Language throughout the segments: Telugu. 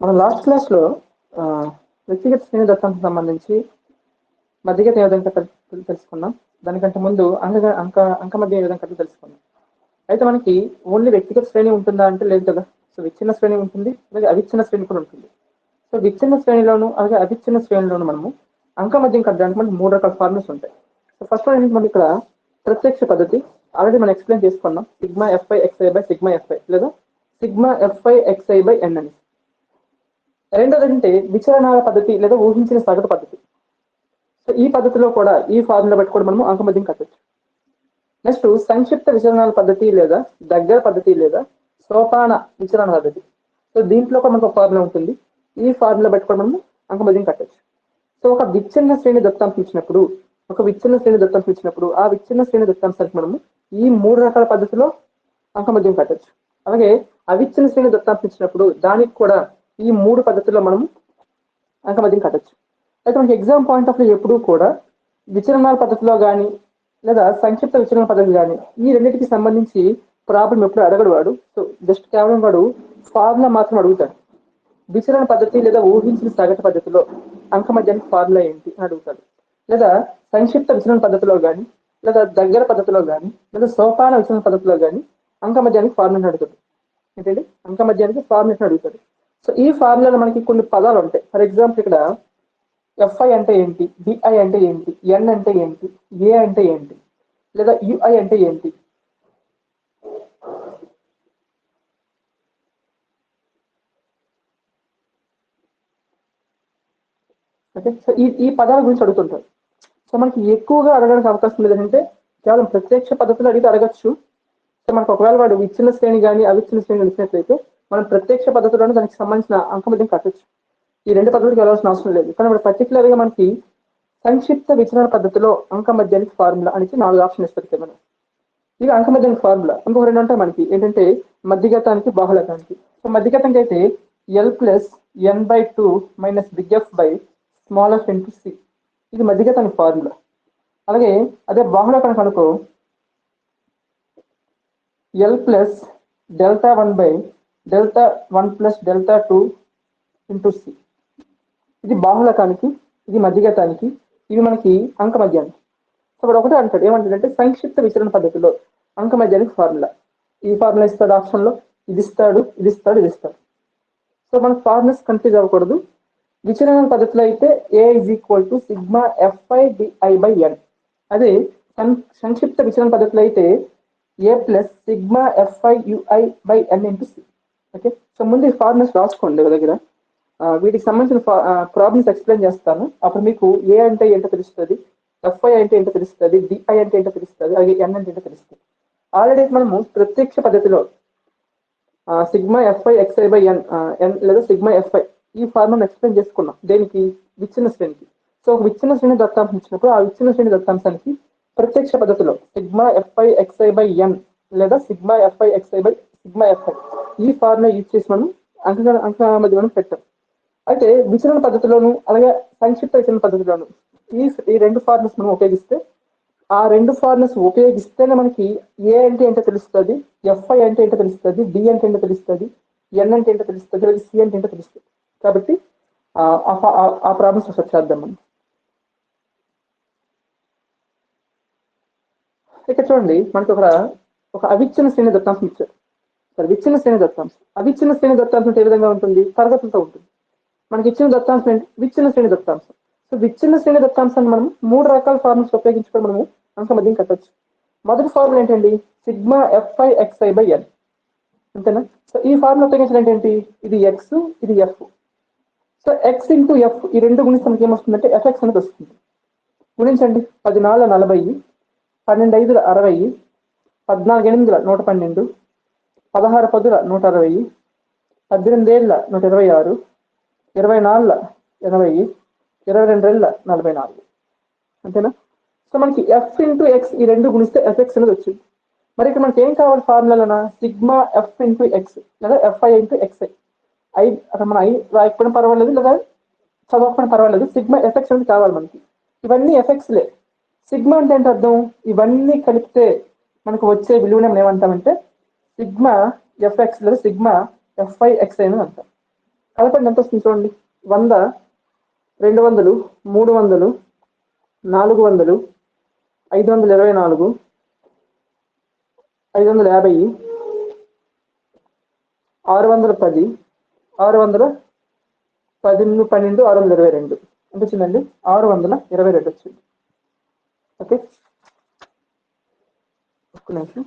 మనం లాస్ట్ క్లాస్లో వ్యక్తిగత శ్రేణి దత్తాంశం సంబంధించి మధ్యగత ఏ విధంగా తెలుసుకున్నాం. దానికంటే ముందు అంక మధ్య ఏ విధంగా తెలుసుకున్నాం. అయితే మనకి ఓన్లీ వ్యక్తిగత శ్రేణి ఉంటుందా అంటే లేదు కదా. సో విచ్ఛిన్న శ్రేణి ఉంటుంది, అలాగే అవిచ్ఛిన్న శ్రేణి కూడా ఉంటుంది. సో విచ్ఛిన్న శ్రేణిలోను అలాగే అవిచ్ఛిన్న శ్రేణిలోను మనము అంక మధ్యం కట్టడానికి మనకి 3 రకాల ఫార్ములాస్ ఉంటాయి. సో ఫస్ట్ వన్ ఏంటి, మనం ఇక్కడ ప్రత్యక్ష పద్ధతి ఆల్రెడీ మనం ఎక్స్ప్లెయిన్ చేసుకున్నాం. Sigma f i xi by sigma fi లేదా sigma f i xi by n అని. రెండోది ఏంటంటే విచలనాల పద్ధతి లేదా ఊహించిన సగటు పద్ధతి. సో ఈ పద్ధతిలో కూడా ఈ ఫార్ములా బట్టి కూడా మనము అంకమద్యం కట్టచ్చు. నెక్స్ట్ సంక్షిప్త విచలనాల పద్ధతి లేదా దగ్గర పద్ధతి లేదా సోపాన విచలన పద్ధతి. సో దీంట్లో కూడా మనకు ఒక ఫార్ములా ఉంటుంది. ఈ ఫార్ములా బట్టి కూడా మనము అంకమద్యం కట్టచ్చు. సో ఒక విచ్ఛిన్న శ్రేణి దత్తాంశం ఇచ్చినప్పుడు ఆ విచ్ఛిన్న శ్రేణి దత్తాంశానికి మనము ఈ 3 రకాల పద్ధతిలో అంకమద్యం కట్టచ్చు. అలాగే అవిచ్ఛిన్న శ్రేణి దత్తాంశం ఇచ్చినప్పుడు దానికి కూడా ఈ 3 పద్ధతుల్లో మనము అంకమద్యం కట్టచ్చు. అయితే మనకి ఎగ్జామ్ పాయింట్ ఆఫ్ వ్యూ ఎప్పుడూ కూడా విచలనాల పద్ధతిలో కానీ లేదా సంక్షిప్త విచలన పద్ధతి కానీ ఈ రెండింటికి సంబంధించి ప్రాబ్లం ఎప్పుడు అడగడు వాడు. సో జస్ట్ కేవలం వాడు ఫార్ములా మాత్రం అడుగుతాడు. విచలన పద్ధతి లేదా ఊహించిన సగటు పద్ధతిలో అంకమద్యానికి ఫార్ములా ఏంటి అని అడుగుతాడు. లేదా సంక్షిప్త విచలన పద్ధతిలో కానీ లేదా దగ్గర పద్ధతిలో కానీ లేదా సోపాన విచలన పద్ధతిలో కానీ అంకమద్యానికి ఫార్ములా అడుగుతాడు. ఏంటంటే అంకమద్యానికి ఫార్ములా అడుగుతాడు. సో ఈ ఫార్ములాలో మనకి కొన్ని పదాలు ఉంటాయి. ఫర్ ఎగ్జాంపుల్ ఇక్కడ ఎఫ్ఐ అంటే ఏంటి, బిఐ అంటే ఏంటి, ఎన్ అంటే ఏంటి, ఏ అంటే ఏంటి, లేదా యుఐ అంటే ఏంటి. ఓకే, సో ఈ పదాల గురించి అడుగుతుంటారు. సో మనకి ఎక్కువగా అడగడానికి అవకాశం లేదంటే కేవలం ప్రత్యక్ష పద్ధతులు అడిగితే అడగచ్చు. సో మనకు ఒకవేళ వాడు విచ్ఛిన్న శ్రేణి కానీ అవిచ్ఛిన్న శ్రేణి ఇచ్చినట్లయితే మనం ప్రత్యక్ష పద్ధతులను దానికి సంబంధించిన అంకమద్యం కట్టచ్చు. ఈ 2 పద్ధతులకు వెళ్ళాల్సిన అవసరం లేదు. కానీ ఇప్పుడు పర్టికులర్ గా మనకి సంక్షిప్త విచలన పద్ధతిలో అంకమద్యానికి ఫార్ములా అనేది 4 ఆప్షన్ ఇస్తుంది కదా. ఇక అంకమద్యానికి ఫార్ములా ఇంకొక 2 ఉంటాయి మనకి. ఏంటంటే మధ్యగతానికి బాహుళకానికి. సో మధ్యగతానికి అయితే L+N/2 minus big f by small f into c. ఇది మధ్యగతానికి ఫార్ములా. అలాగే అదే బాహుళకానికి అనుకో L+Δ1 by Δ1 plus Δ2 into c. ఇది బాహుళకానికి, ఇది మధ్యగతానికి, ఇవి మనకి అంకమద్యానికి. సో ఇప్పుడు ఒకటే అంటాడు, ఏమంటాడంటే సంక్షిప్త విచలన పద్ధతిలో అంకమద్యానికి ఫార్ములా. ఈ ఫార్ములా ఇస్తాడు ఆప్షన్లో, ఇది ఇస్తాడు, ఇది ఇస్తాడు, ఇది ఇస్తాడు. సో మనకు ఫార్ములాస్ కన్ఫ్యూజ్ అవ్వకూడదు. విచలన పద్ధతిలో అయితే A is equal to sigma f i DI by N. అదే సంక్షిప్త విచలన పద్ధతిలో అయితే A plus sigma f i U I by N into C. Okay, so ముందు ఈ ఫార్ములాస్ రాసుకోండి దగ్గర. వీటికి సంబంధించిన ప్రాబ్లమ్స్ ఎక్స్ప్లెయిన్ చేస్తాను. అప్పుడు మీకు ఏ అంటే ఏంటో తెలుస్తుంది, ఎఫ్ఐ అంటే ఏంటో తెలుస్తుంది, డిఐ అంటే ఏంటో తెలుస్తుంది, అలాగే ఎన్ అంటే ఏంటో తెలుస్తుంది. ఆల్రెడీ మనము ప్రత్యక్ష పద్ధతిలో sigma f i xi by n లేదా సిగ్మా ఎఫ్ఐ ఈ ఫార్ములా ఎక్స్ప్లెయిన్ చేసుకున్నాం. దేనికి, విచ్ఛిన్న శ్రేణికి. సో ఒక విచ్ఛిన్న శ్రేణి దత్తాంశం ఇచ్చినప్పుడు ఆ విచ్ఛిన్న శ్రేణి దత్తాంశానికి ప్రత్యక్ష పద్ధతిలో sigma f i xi by n లేదా sigma f i xi by sigma fi ఈ ఫార్ములా యూజ్ చేసి మనం అంక మధ్య పెట్టాం. అయితే విచలన పద్ధతిలోను అలాగే సంక్షిప్త విచలన పద్ధతిలోను ఈ 2 ఫార్ములాస్ మనం ఉపయోగిస్తే, ఆ 2 ఫార్ములాస్ ఉపయోగిస్తేనే మనకి ఏ అంటే ఏంటో తెలుస్తుంది, ఎఫ్ఐ అంటే ఏంటో తెలుస్తుంది, డి అంటే ఏంటో తెలుస్తుంది, ఎన్ అంటే ఏంటో తెలుస్తుంది, అలాగే సి అంటే ఏంటో తెలుస్తుంది. కాబట్టి ఆ ప్రాబ్లమ్స్ ఒకసారి చేద్దాం మనం. ఇక్కడ చూడండి, మనకి ఒక అవిచ్ఛిన్న శ్రేణి దత్తాంశం ఇచ్చారు. సరే, విచ్ఛిన్న శ్రేణి దత్తాంశం. అవిచ్ఛిన్న శ్రేణి దత్తాంశం ఏ విధంగా ఉంటుంది, తరగతులతో ఉంటుంది. మనకి ఇచ్చిన దత్తాంశం ఏంటి, విచ్ఛిన్న శ్రేణి దత్తాంశం. సో విచ్ఛిన్న శ్రేణి దత్తాంశాన్ని మనం 3 రకాల ఫార్ములాస్ ఉపయోగించుకొని మనము అంకమద్యం కట్టచ్చు. మొదటి ఫార్ములా ఏంటండి, sigma f i xi by N. అంతేనా. సో ఈ ఫార్ములా ఉపయోగించడం ఏంటి, ఇది ఎక్స్, ఇది F. So X into F ఈ 2 గుణిస్తే మనకి ఏమొస్తుందంటే ఎఫ్ఎక్స్ అనేది వస్తుంది. గుణించండి, 10×4 40, 12×5 60, 14×8 112, 16×10 160, 18×7 126, 24 80, 22 44. అంతేనా. సో మనకి ఎఫ్ ఇంటూ ఎక్స్ ఈ 2 గుణిస్తే ఎఫ్ఎక్స్ అనేది వచ్చింది. మరి ఇక్కడ మనకి ఏం కావాలి ఫార్ములాలోనా, సిగ్మా ఎఫ్ ఇంటూ ఎక్స్ లేదా ఎఫ్ఐ ఇంటూ ఎక్స్ఐ. అక్కడ మన ఐ రాయకపోవడం పర్వాలేదు, లేదా చదవకపోవడం పర్వాలేదు, సిగ్మా ఎఫ్ఎక్స్ అనేది కావాలి మనకి. ఇవన్నీ ఎఫ్ఎక్స్లే. సిగ్మా అంటే ఏంటి అర్థం, ఇవన్నీ కలిపితే మనకు వచ్చే విలువని మనం ఏమంటామంటే సిగ్మా ఎఫ్ఎక్స్ లేదా సిగ్మా ఎఫ్ఐ ఎక్స్ఐ అని అంటాం. కలపండి ఎంత వస్తుంది చూడండి. 100, 200, 300, 400, 524, 550, 610, 610, 12, 622 ఎంత వచ్చిందండి? 622 వచ్చింది. ఓకే, ఒక్క నిమిషం.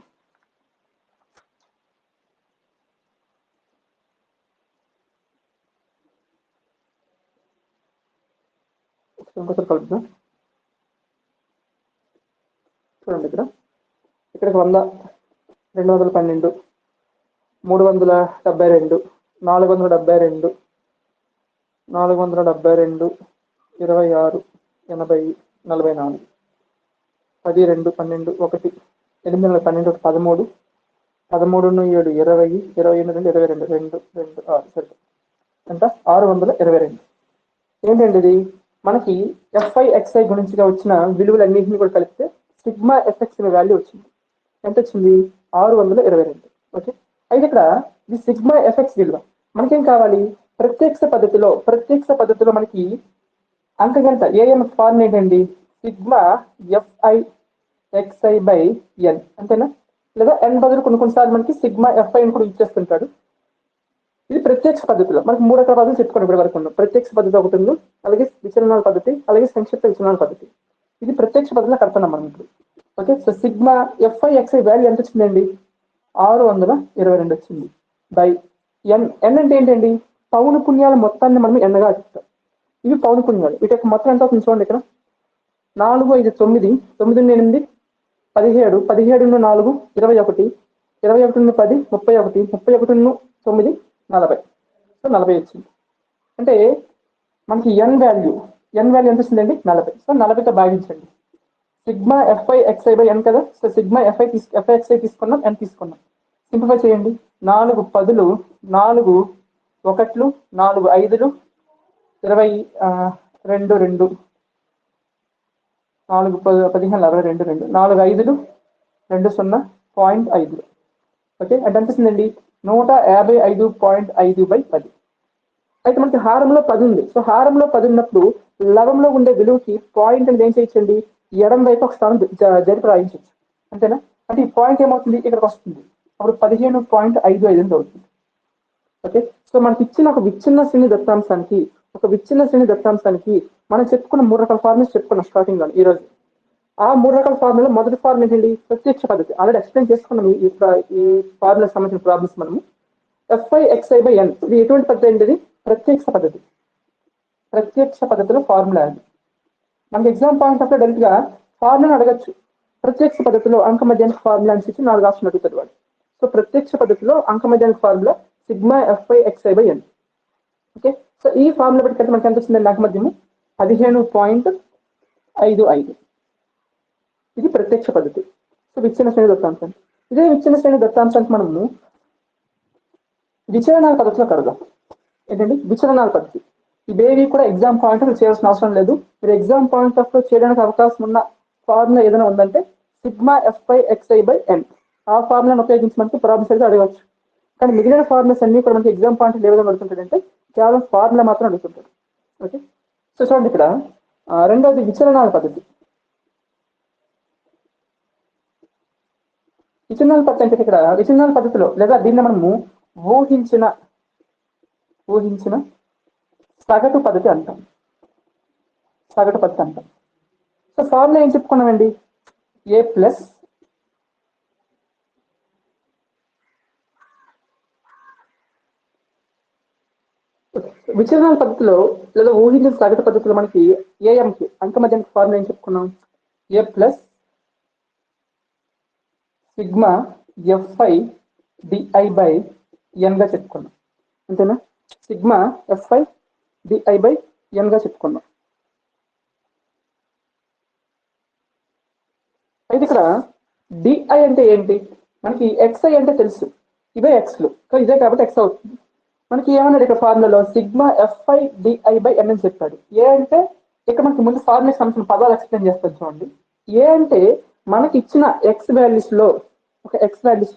ఇంకోసారి కలుపుదాం. చూడండి, ఇక్కడికి 100, 212, 372, 472, 472, 26, 80, 44, 10, 2, 12, 1, 8, 12, 13, 13, 7, 20, 28, 22, 2, 2, 6 సరే ఎంత? 622. ఏంటండి ఇది? మనకి ఎఫ్ఐ ఎక్స్ఐ గురించిగా వచ్చిన విలువలన్నింటినీ కూడా కలిపితే సిగ్మా ఎఫ్ఎక్స్ వాల్యూ వచ్చింది. ఎంత వచ్చింది? 622. ఓకే, అయితే ఇక్కడ ఈ సిగ్మా ఎఫ్ఎక్స్ విలువ మనకేం కావాలి? ప్రత్యక్ష పద్ధతిలో మనకి అంకగణిత ఏఎం ఫార్మ్ ఏంటండి? Sigma f i xi by N, అంతేనా? లేదా ఎన్ బదులు కొన్నిసార్లు మనకి సిగ్మా ఎఫ్ఐ కూడా ఇచ్చేస్తుంటాడు. ఇది ప్రత్యక్ష పద్ధతిలో మనకి 3 రకాల పద్ధతులు చెప్పుకోండి ఇప్పటి వరకు ఉన్నాం. ప్రత్యక్ష పద్ధతి ఒకటి ఉంది, అలాగే విచలనాల పద్ధతి, అలాగే సంక్షిప్త విచలనాల పద్ధతి. ఇది ప్రత్యక్ష పద్ధతిలో కడుతున్నాం మనం ఇప్పుడు. Okay, so sigma f i xi value ఎంత వచ్చిందండి? 622 వచ్చింది బై ఎన్. ఎన్ అంటే ఏంటండి? పౌన పుణ్యాల మొత్తాన్ని మనం ఎన్నగా చెప్తాం. ఇవి పౌన పుణ్యాలు. వీటి యొక్క మొత్తం ఎంత అవుతుంది చూడండి ఇక్కడ. 4, 5, 9, 9, 8, 17, 17, 4, 21, 21, 10, 31, 31, 9, 40. సో 40 వచ్చింది. అంటే మనకి ఎన్ వాల్యూ ఎంత వస్తుందండి? 40. సో 40తో భాగించండి. సిగ్మా ఎఫ్ఐ ఎక్స్ఐ బై ఎన్ కదా. సో సిగ్మా ఎఫ్ఐ ఎక్స్ఐ తీసుకున్నాం, ఎన్ తీసుకున్నాం. సింప్లిఫై చేయండి. 4 10లు, 4 1లు, 4 5లు, 22, 2, 4 15, 42, 2, 4 5లు, 2 0, 0.5. ఓకే, అంటే అనిపిస్తుందండి 155.5/10. అయితే మనకి హారంలో 10 ఉంది. సో హారంలో 10 ఉన్నప్పుడు లవంలో ఉండే విలువకి పాయింట్ అనేది ఏం చేయొచ్చండి? ఎడం వైపు ఒక స్థానం జరిపి రాయించవచ్చు, అంతేనా? అంటే ఈ పాయింట్ ఏమవుతుంది? ఇక్కడికి వస్తుంది. అప్పుడు 15.55 అవుతుంది. ఓకే, సో మనకి ఇచ్చిన ఒక విచ్ఛిన్న శ్రేణి దత్తాంశానికి మనం చెప్పుకున్న 3 రకాల ఫార్ములాస్ చెప్పుకున్నాం స్టార్టింగ్ లో ఈ రోజు. ఆ 3 రకాల ఫార్ములా మొదటి ఫార్ములా ఏంటండి? ప్రత్యక్ష పద్ధతి. ఆల్రెడీ ఎక్స్ప్లెయిన్ చేసుకున్నాం ఈ ఫార్ములా సంబంధించిన ప్రాబ్లమ్స్ మనము. ఎఫ్ఐ ఎక్స్ఐ బై ఎన్, ఇది ఎటువంటి పద్ధతి అండి? ఇది ప్రత్యక్ష పద్ధతిలో ఫార్ములా అది. మనకి ఎగ్జామ్ పాయింట్ ఆఫ్ డైరెక్ట్ గా ఫార్ములా అడగచ్చు. ప్రత్యక్ష పద్ధతిలో అంక మధ్యానికి ఫార్ములా అని చెప్పి 4 ఆప్షన్ అడుగుతాడు వాడు. సో ప్రత్యక్ష పద్ధతిలో అంక మధ్యానికి formula sigma f i xi by N. Okay, so ఈ ఫార్ములా బట్టి మనకి ఎంత వచ్చిందండి? అంక మధ్యము 15.55. ఇది ప్రత్యక్ష పద్ధతి. సో విచ్ఛిన్న శ్రేణి దత్తాంశం. ఇదే విచ్ఛిన్న శ్రేణి దత్తాంశానికి మనము విచలనాల పద్ధతిలో కడదాం. ఏంటండి? విచలనాల పద్ధతి. ఇవేవి కూడా ఎగ్జామ్ పాయింట్ ఆఫ్ చేయాల్సిన అవసరం లేదు. మీరు ఎగ్జామ్ పాయింట్ ఆఫ్ చేయడానికి అవకాశం ఉన్న ఫార్ములా ఏదైనా ఉందంటే సిగ్మా ఎఫ్ఐ ఎక్స్ఐ బై ఎన్, ఆ ఫార్ములాను ఉపయోగించి మనకి ప్రాబ్లమ్స్ అయితే అడగవచ్చు. కానీ మిగిలిన ఫార్ములాస్ అన్ని కూడా మనకి ఎగ్జామ్ పాయింట్ ఏ విధంగా అడుగుతుంటాడంటే కేవలం ఫార్ములా మాత్రం అడుగుతుంటాడు. ఓకే, సో చూడండి ఇక్కడ రెండవది విచలనాల పద్ధతి. విచలనాల పద్ధతి అంటే ఇక్కడ విచలనాల పద్ధతిలో లేదా దీన్ని మనము ఊహించిన సగటు పద్ధతి అంటాం. సో ఫార్ములా ఏం చెప్పుకున్నామండి? ఏ ప్లస్ విచలనాల పద్ధతిలో లేదా ఊహించిన సగటు పద్ధతిలో మనకి ఏఎంకి అంక మధ్యానికి ఫార్ములా ఏం చెప్పుకున్నాం? A plus sigma f i DI by N గా చెప్పుకున్నాం, అంతేనా? Sigma f i DI by N గా చెప్పుకున్నాం. అయితే ఇక్కడ డిఐ అంటే ఏంటి? మనకి ఎక్స్ఐ అంటే తెలుసు, ఇవే ఎక్స్లు, ఇదే కాబట్టి ఎక్స్ అవుతుంది. మనకి ఏమన్నాడు ఇక్కడ ఫార్ములాలో? Sigma f i DI by n అని చెప్పాడు. ఏ అంటే ఇక్కడ మనకి ముందు ఫార్ములా సంబంధించిన పదాలు ఎక్స్ప్లెయిన్ చేస్తాను చూడండి. ఏ అంటే మనకి ఇచ్చిన ఎక్స్ వాల్యూస్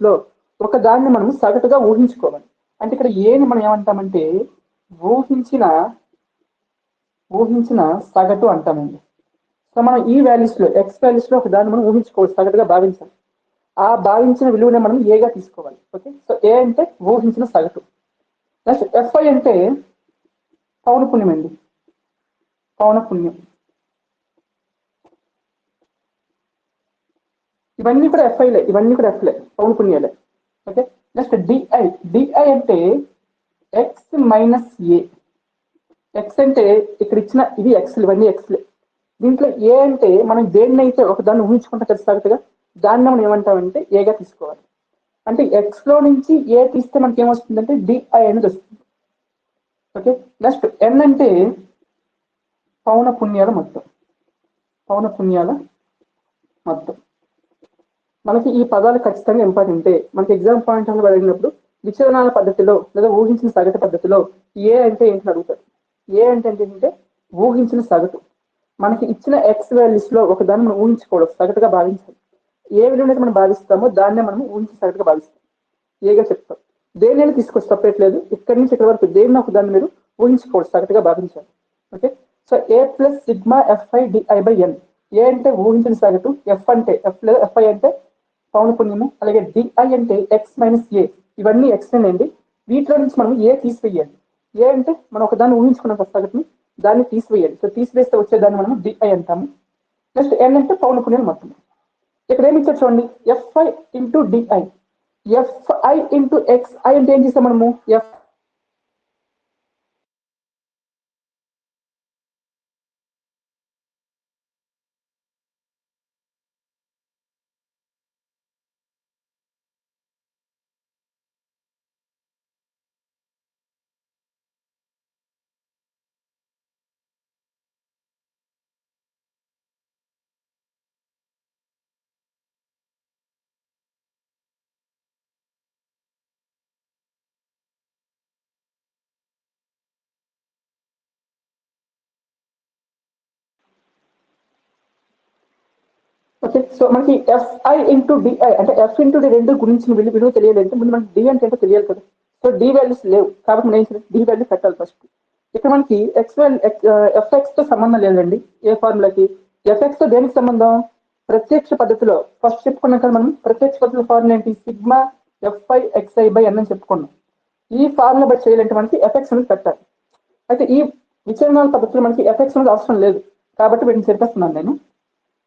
లో ఒక దాన్ని మనం సగటుగా ఊహించుకోవాలి. అంటే ఇక్కడ ఏని మనం ఏమంటామంటే ఊహించిన సగటు అంటామండి. సో మనం ఈ వాల్యూస్లో ఎక్స్ వాల్యూస్లో ఒక దాన్ని మనం ఊహించుకోవాలి, సగటుగా భావించాలి. ఆ భావించిన విలువని మనం ఏగా తీసుకోవాలి. ఓకే, సో ఏ అంటే ఊహించిన సగటు. నెక్స్ట్ ఎఫ్ఐ అంటే పౌనపుణ్యం అండి, పౌనపుణ్యం. ఇవన్నీ కూడా ఎఫ్ఐలే, ఇవన్నీ కూడా ఎఫ్లే, పౌనపుణ్యాలే. Okay, next D I. డిఐ అంటే ఎక్స్ మైనస్ ఏ. ఎక్స్ అంటే ఇక్కడ ఇచ్చిన ఇది ఎక్స్, ఇవన్నీ ఎక్స్లే. దీంట్లో ఏ అంటే మనం దేన్నైతే ఒక దాన్ని ఊహించుకుంటా కదా సగటుగా, దాన్ని మనం ఏమంటామంటే ఏగా తీసుకోవాలి. అంటే ఎక్స్ లో నుంచి ఏ తీస్తే మనకి ఏమొస్తుందంటే డిఐ అనేది వస్తుంది. ఓకే, నెక్స్ట్ ఎన్ అంటే పౌనపుణ్యాల మొత్తం, పౌనపుణ్యాల మొత్తం. మనకి ఈ పదాలు ఖచ్చితంగా ఇంపార్టెంటే. మనకి ఎగ్జామ్ పాయింట్ ఆఫ్ అడిగినప్పుడు విచలనాల పద్ధతిలో లేదా ఊహించిన సగటు పద్ధతిలో ఏ అంటే ఏంటని అడుగుతారు. ఏ అంటే ఏంటంటే ఊహించిన సగటు. మనకి ఇచ్చిన ఎక్స్ వాల్యూస్ లో ఒక దాన్ని మనం ఊహించుకోవడం, సగటుగా భావించాలి. ఏ విలువనైతే మనం భావిస్తామో దాన్నే మనం ఊహించిన సగటుగా భావిస్తాం, ఏగా చెప్తాం. దేన్నైనా తీసుకొచ్చి తప్పట్లేదు, ఇక్కడి నుంచి ఇక్కడ వరకు దేన్ని ఒక దాన్ని మీరు ఊహించుకోవచ్చు, సగటుగా భావించాలి. Okay, so A plus sigma f i DI by N. A అంటే ఊహించిన సగటు, ఎఫ్ అంటే ఎఫ్ లేదా ఎఫ్ఐ అంటే పౌనపుణ్యము, అలాగే డిఐ అంటే ఎక్స్ మైనస్ ఏ. ఇవన్నీ ఎక్స్ అండి. వీటిలో నుంచి మనం ఏ తీసివేయాలి. ఏ అంటే మనం ఒక దాన్ని ఊహించుకున్న సగటుని, దాన్ని తీసివేయాలి. సో తీసివేస్తే వచ్చేదాన్ని మనం డిఐ అంటాము. నెక్స్ట్ ఎన్ అంటే పౌనపుణ్యం మొత్తం. ఇక్కడ ఏమి ఇచ్చారు చూడండి, fi into di. Fi into x. I అంటే ఏం చేస్తాం మనము, ఎఫ్ ఓకే, సో మనకి ఎఫ్ఐ ఇంటూ డిఐ అంటే ఎఫ్ ఇంటూ డి రెండు గురించి విలువ తెలియాలంటే ముందు మనకి డి అంటే ఏంటో తెలియాలి కదా. సో డి వాల్యూస్ లేవు కాబట్టి మనం ఏం చేయాలి, డి వాల్యూ పెట్టాలి ఫస్ట్. ఇక్కడ మనకి ఎక్స్ ఎఫ్ఎక్స్ తో సంబంధం లేదండి ఏ ఫార్ములాకి. ఎఫ్ఎక్స్ తో దేనికి సంబంధం, ప్రత్యక్ష పద్ధతిలో. ఫస్ట్ చెప్పుకున్నాం కదా మనం, ప్రత్యక్ష పద్ధతిలో ఫార్ములా ఏంటి, sigma f i xi by n అని చెప్పుకున్నాం. ఈ ఫార్ములా బట్టి చేయాలంటే మనకి ఎఫ్ఎక్స్ అనేది పెట్టాలి. అయితే ఈ విచలనాల పద్ధతిలో మనకి ఎఫ్ఎక్స్ అనేది అవసరం లేదు కాబట్టి వీటిని చెప్పేస్తున్నాను నేను.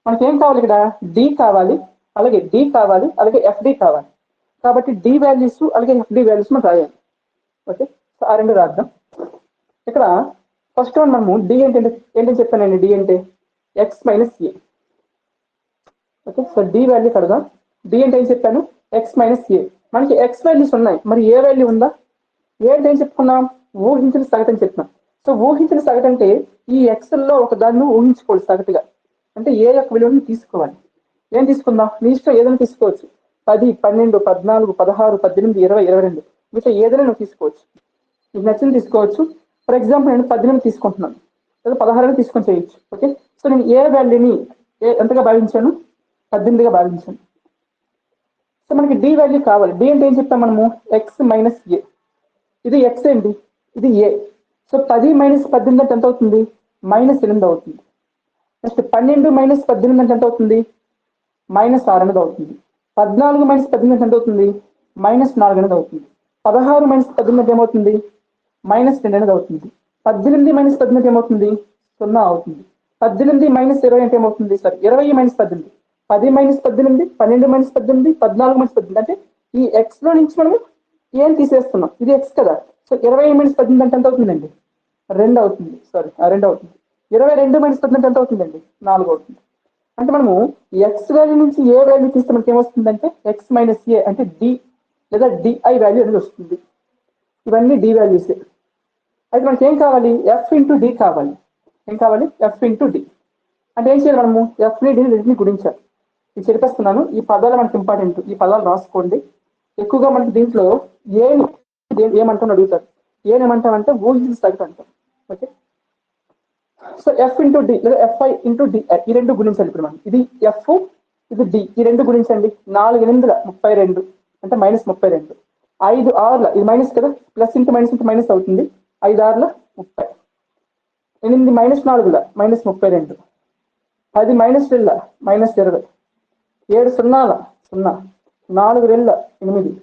మనకి ఏం కావాలి, ఇక్కడ డి కావాలి, అలాగే డి కావాలి, అలాగే ఎఫ్డి కావాలి. కాబట్టి డి వాల్యూస్ అలాగే ఎఫ్డి వాల్యూస్ మనం రాయాలి. ఓకే, సో ఆ రెండు రాద్దాం. ఇక్కడ ఫస్ట్ వన్ మనము డి అంటే ఏంటని చెప్పానండి, డి అంటే ఎక్స్ మైనస్ ఏ. ఓకే, సో డి వాల్యూ కడదాం. డి అంటే ఏం చెప్పాను, ఎక్స్ మైనస్ ఏ. మనకి ఎక్స్ వాల్యూస్ ఉన్నాయి, మరి ఏ వాల్యూ ఉందా. ఏ అంటే ఏం చెప్పుకున్నాం, ఊహించిన సగటు అని చెప్పినాం. సో ఊహించిన సగటు అంటే ఈ ఎక్స్ఎల్లో ఒక దాన్ని ఊహించుకోవాలి సగటుగా, అంటే ఏ యొక్క విలువని తీసుకోవాలి. ఏం తీసుకుందాం, నీ ఇష్టం ఏదైనా తీసుకోవచ్చు. 10, 12, 14, 16, 18, 20, 22 వీటిలో ఏదైనా నువ్వు తీసుకోవచ్చు, నీకు నచ్చింది తీసుకోవచ్చు. ఫర్ ఎగ్జాంపుల్ నేను 18 తీసుకుంటున్నాను, లేదా 16 తీసుకొని చేయొచ్చు. ఓకే, సో నేను ఏ వాల్యూని ఎంతగా భావించాను, 18గా భావించాను. సో మనకి డి వాల్యూ కావాలి. డి అంటే ఏం చెప్తాం మనము, ఎక్స్ మైనస్ ఏ. ఇది ఎక్స్ ఏంటి, ఇది ఏ. సో 10 మైనస్ 18 అంటే ఎంత అవుతుంది, -8 అవుతుంది. నెక్స్ట్ 12 మైనస్ 18 అంటే ఎంత అవుతుంది, -6 అనేది అవుతుంది. 14 మైనస్ 18 అంటే ఎంత అవుతుంది, -4 అనేది అవుతుంది. 16 మైనస్ 18 అంటే ఏమవుతుంది, -2 అనేది అవుతుంది. 18 మైనస్ 18 ఏమవుతుంది, 0 అవుతుంది. 18 మైనస్ 20 అంటే ఏమవుతుంది, sir 20 minus 18, 10 minus 18, 12 minus 18, 14 minus 18 అంటే ఈ ఎక్స్ లో నుంచి మనం ఏం తీసేస్తున్నాం, ఇది ఎక్స్ కదా. సో 20 మైనస్ 18 అంటే ఎంత అవుతుందండి, 2 అవుతుంది. సారీ 2 అవుతుంది. 22 మైనస్ 18 ఎంత అవుతుందండి, 4 అవుతుంది. అంటే మనము ఎక్స్ వాల్యూ నుంచి ఏ వాల్యూ తీస్తే మనకి ఏమొస్తుందంటే ఎక్స్ మైనస్ ఏ అంటే డి లేదా డిఐ వాల్యూ అనేది వస్తుంది. ఇవన్నీ డి వాల్యూస్. అయితే మనకి ఏం కావాలి, ఎఫ్ ఇంటూ డి కావాలి. ఏం కావాలి, ఎఫ్ ఇంటూ డి. అంటే ఏం చేయాలి మనము, ఎఫ్ని డి రెండింటిని గుణించాలి. ఇది చెప్పేస్తున్నాను, ఈ పదాలు మనకి ఇంపార్టెంట్, ఈ పదాలు రాసుకోండి. ఎక్కువగా మనకి దీంట్లో ఏమంటామని అడుగుతారు. ఏమంటామంటే ఊహించిన సగటు అంటాం. Okay, so f into d లేదా ఎఫ్ఐ ఇంటూ డి ఈ రెండు గుణించండి. ఇప్పుడు మనం ఇది ఎఫ్ ఇది డి, ఈ రెండు గుణించండి. 4 8 32 అంటే -32. 5 6 ఇది మైనస్ కదా, ప్లస్ ఇంటూ మైనస్ అవుతుంది. 5 6 30, 8 minus 4 minus 32, 10 minus 2 minus 20, 7 సున్నాల 0, 4 2 8,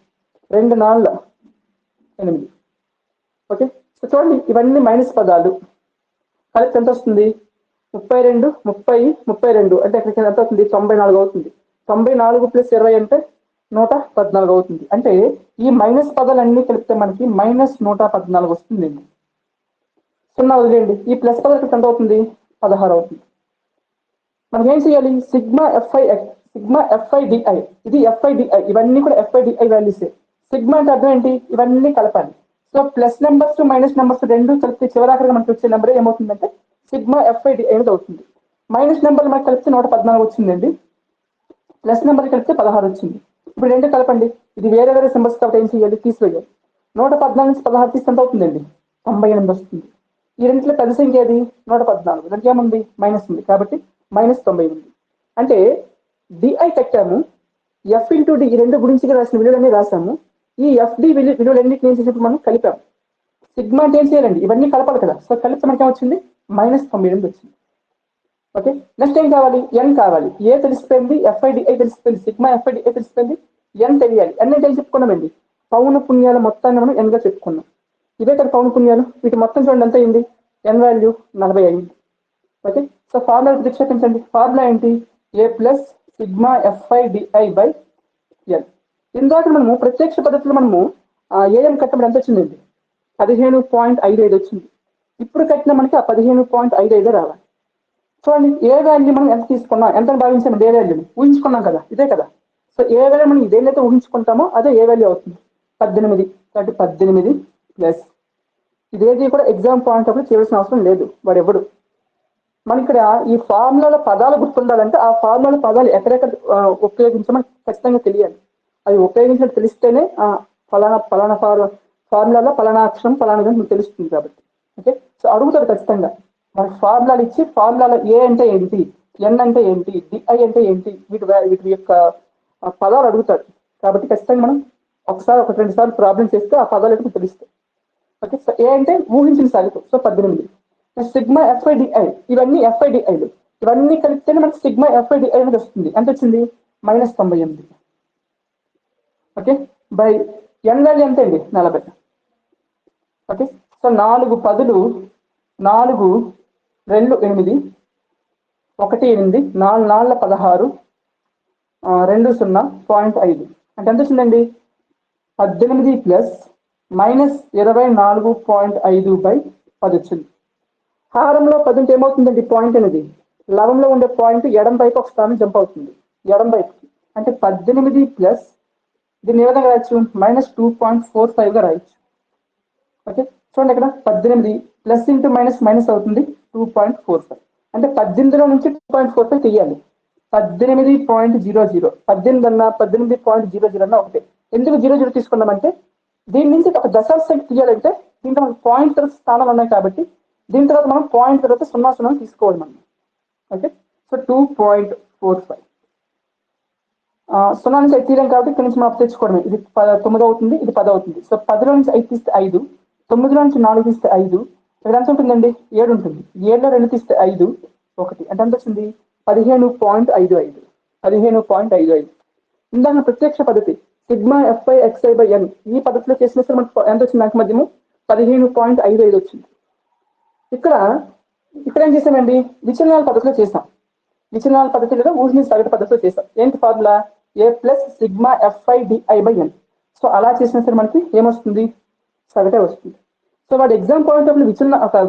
2 4 8. Okay, so చూడండి ఇవన్నీ మైనస్ పదాలు కలిపి ఎంత వస్తుంది? 32 30 32 అంటే ఎక్కడికి ఎంత అవుతుంది? 94 అవుతుంది. 94 ప్లస్ 20 అంటే 114 అవుతుంది. అంటే ఈ మైనస్ పదాలన్నీ కలిపితే మనకి మైనస్ 114 వస్తుందండి. 0 వదిలేయండి. ఈ ప్లస్ పదాలకి ఎంత అవుతుంది? 16 అవుతుంది. మనం ఏం చేయాలి? సిగ్మా ఎఫ్ఐ డిఐ, ఇది ఎఫ్ఐ డిఐ, ఇవన్నీ కూడా ఎఫ్ఐ డిఐ వాల్యూసే. సిగ్మా అంటే అర్థం ఏంటి? ఇవన్నీ కలపాలి. So plus numbers minus numbers రెండు కలిపితే చివరాఖరిగా మనకి వచ్చే నెంబర్ ఏమవుతుందంటే సిగ్మా ఎఫ్ఐ డిఐ అనేది అవుతుంది. మైనస్ నెంబర్లు మనకి కలిపితే 114 వచ్చిందండి, ప్లస్ నెంబర్ కలిపితే 16 వచ్చింది. ఇప్పుడు రెండు కలపండి. ఇది వేరే వేరే సింబల్స్ కాబట్టి ఏం చేయాలి? తీసివేయాలి. 114 నుంచి 16 తీసి ఎంత అవుతుందండి? 98 వస్తుంది. ఈ రెండింటిలో పెద్ద సంఖ్య ఏది? 114. దానికి ఏముంది? మైనస్ ఉంది కాబట్టి మైనస్ 98. అంటే డిఐ కట్టాము, ఎఫ్ ఇంటూ డి, ఈ రెండు గురించి రాసిన విలువలన్నీ రాసాము. ఈ ఎఫ్డి విలువలన్నింటినీ ఏం చేసినప్పుడు మనం కలిపాము. సిగ్మా అంటే ఏం చేయాలండి? ఇవన్నీ కలపాలి కదా. సో కలిపితే మనకి ఏమొచ్చింది? మైనస్ 98 వచ్చింది. ఓకే, నెక్స్ట్ ఏం కావాలి? ఎన్ కావాలి. ఏ తెలిసిపోయింది, ఎఫ్ఐడిఐ తెలిసిపోయింది, సిగ్మా ఎఫ్ఐడిఐ తెలిసిపోయింది, ఎన్ తెలియాలి. ఎన్ అంటే ఏం చెప్పుకున్నామండి? పౌన పుణ్యాల మొత్తాన్ని మనం ఎన్గా చెప్పుకున్నాం. ఇవే కదా పౌన పుణ్యాలు. వీటి మొత్తం చూడండి ఎంత అయింది? ఎన్ వాల్యూ 40 అయింది. ఓకే, సో ఫార్ములా ప్రతిక్షేపించండి. ఫార్ములా ఏంటి? ఏ ప్లస్ సిగ్మా ఎఫ్ఐడిఐ బై ఎన్. ఇందాక మనము ప్రత్యక్ష పద్ధతిలో మనము ఏఎం కట్టడం ఎంత వచ్చిందండి? 15.55 వచ్చింది. ఇప్పుడు కట్టిన మనకి ఆ 15.55 రావాలి. చూడండి ఏ వాల్యూ మనం ఎంత తీసుకున్నాం, ఎంత భావించాము? ఏ వాల్యూని ఊహించుకున్నాం కదా, ఇదే కదా. సో ఏ వాల్యూ మనం ఇదేనైతే ఊహించుకుంటామో అదే ఏ వాల్యూ అవుతుంది? 18. కాబట్టి 18 ప్లస్ ఇదేది కూడా ఎగ్జామ్ పాయింట్ అప్పుడు చేయాల్సిన అవసరం లేదు, వాడు ఎవడు. మన ఇక్కడ ఈ ఫార్ములాల పదాలు గుర్తుండాలంటే ఆ ఫార్ములాల పదాలు ఎక్కడెక్కడ ఉపయోగించమని ఖచ్చితంగా తెలియాలి. అవి ఉపయోగించినట్టు తెలిస్తేనే ఫలానా ఫలానా ఫార్ములాలో ఫలానా అక్షరం ఫలానా మీకు తెలుస్తుంది కాబట్టి. ఓకే, సో అడుగుతాడు ఖచ్చితంగా మనకి ఫార్ములాలు ఇచ్చి, ఫార్ములాలో ఏ అంటే ఏంటి, ఎన్ అంటే ఏంటి, డిఐ అంటే ఏంటి, వీటి యొక్క పదాలు అడుగుతాడు. కాబట్టి ఖచ్చితంగా మనం ఒకసారి 1-2 సార్లు ప్రాబ్లం చేస్తే ఆ పదాలు అయితే తెలుస్తాయి. ఓకే, సో ఏ అంటే ఊహించిన సగటు. సో 18. సిగ్మా ఎఫ్ఐడిఐ, ఇవన్నీ ఎఫ్ఐడిఐలు, ఇవన్నీ కలిపితేనే మనకి సిగ్మా ఎఫ్ఐడిఐ అనేది వస్తుంది. ఎంత వచ్చింది? Minus 98. Okay, by n value ఎంత అండి? 40. ఓకే, సో 4 10 4 2 8 1 8 4 4 16 2 0.5 అంటే ఎంత వచ్చిందండి? 18 ప్లస్ మైనస్ 24.5 బై 10 వచ్చింది. హారంలో 10 ఉంటే ఏమవుతుందండి? పాయింట్ అనేది లవంలో ఉండే పాయింట్ ఎడం వైపు ఒక స్థానం జంప్ అవుతుంది, ఎడం వైపుకి. అంటే 18 ప్లస్ దీన్ని ఏ విధంగా రాయొచ్చు? మైనస్ 2.45 గా రాయొచ్చు. ఓకే, చూడండి ఇక్కడ 18 ప్లస్ ఇంటూ మైనస్ మైనస్ అవుతుంది 2.45. అంటే 18లో నుంచి 2.45 తీయాలి. 18.00, 18 అన్నా 18.00 అన్నా ఒకటే. ఎందుకు 00 తీసుకున్నామంటే దీని నుంచి ఒక దశాంశ సంఖ్య తీయాలంటే దీంట్లో మనకు పాయింట్ తర్వాత స్థానాలు ఉన్నాయి కాబట్టి దీని తర్వాత మనం పాయింట్ తర్వాత 00 తీసుకోవాలి మనం. ఓకే, సో 2.45 0 నుంచి 5 తీయలేం కాబట్టి ఇక్కడ నుంచి మనం తెచ్చుకోవడమే. ఇది 9 అవుతుంది, ఇది 10 అవుతుంది. సో 10లో నుంచి 5 తీస్తే 5, 9లో నుంచి 4 తీస్తే 5, ఇక్కడ ఎంత ఉంటుందండి? 7 ఉంటుంది. 7లో 2 తీస్తే 5 1 అంటే ఎంత వచ్చింది? 15.55. 15.55. ఇందాక ప్రత్యక్ష పద్ధతి సిగ్మా ఎఫ్ఐ ఎక్స్ఐ బై ఎన్, ఈ పద్ధతిలో చేసిన సరే మనకు ఎంత వచ్చింది? నాకు మధ్యము 15.55 వచ్చింది. ఇక్కడ ఏం చేసామండి? విచలనాల పద్ధతిలో చేసాం. విచలనాల పద్ధతి లేదా ఊహించిన సగటు పద్ధతిలో చేసాం. ఏంటి formula? A plus sigma f i DI by n. So అలా చేసినా సరే మనకి ఏమొస్తుంది? సగటే వస్తుంది. సో వాడు ఎగ్జామ్ పాయింట్ ఆఫ్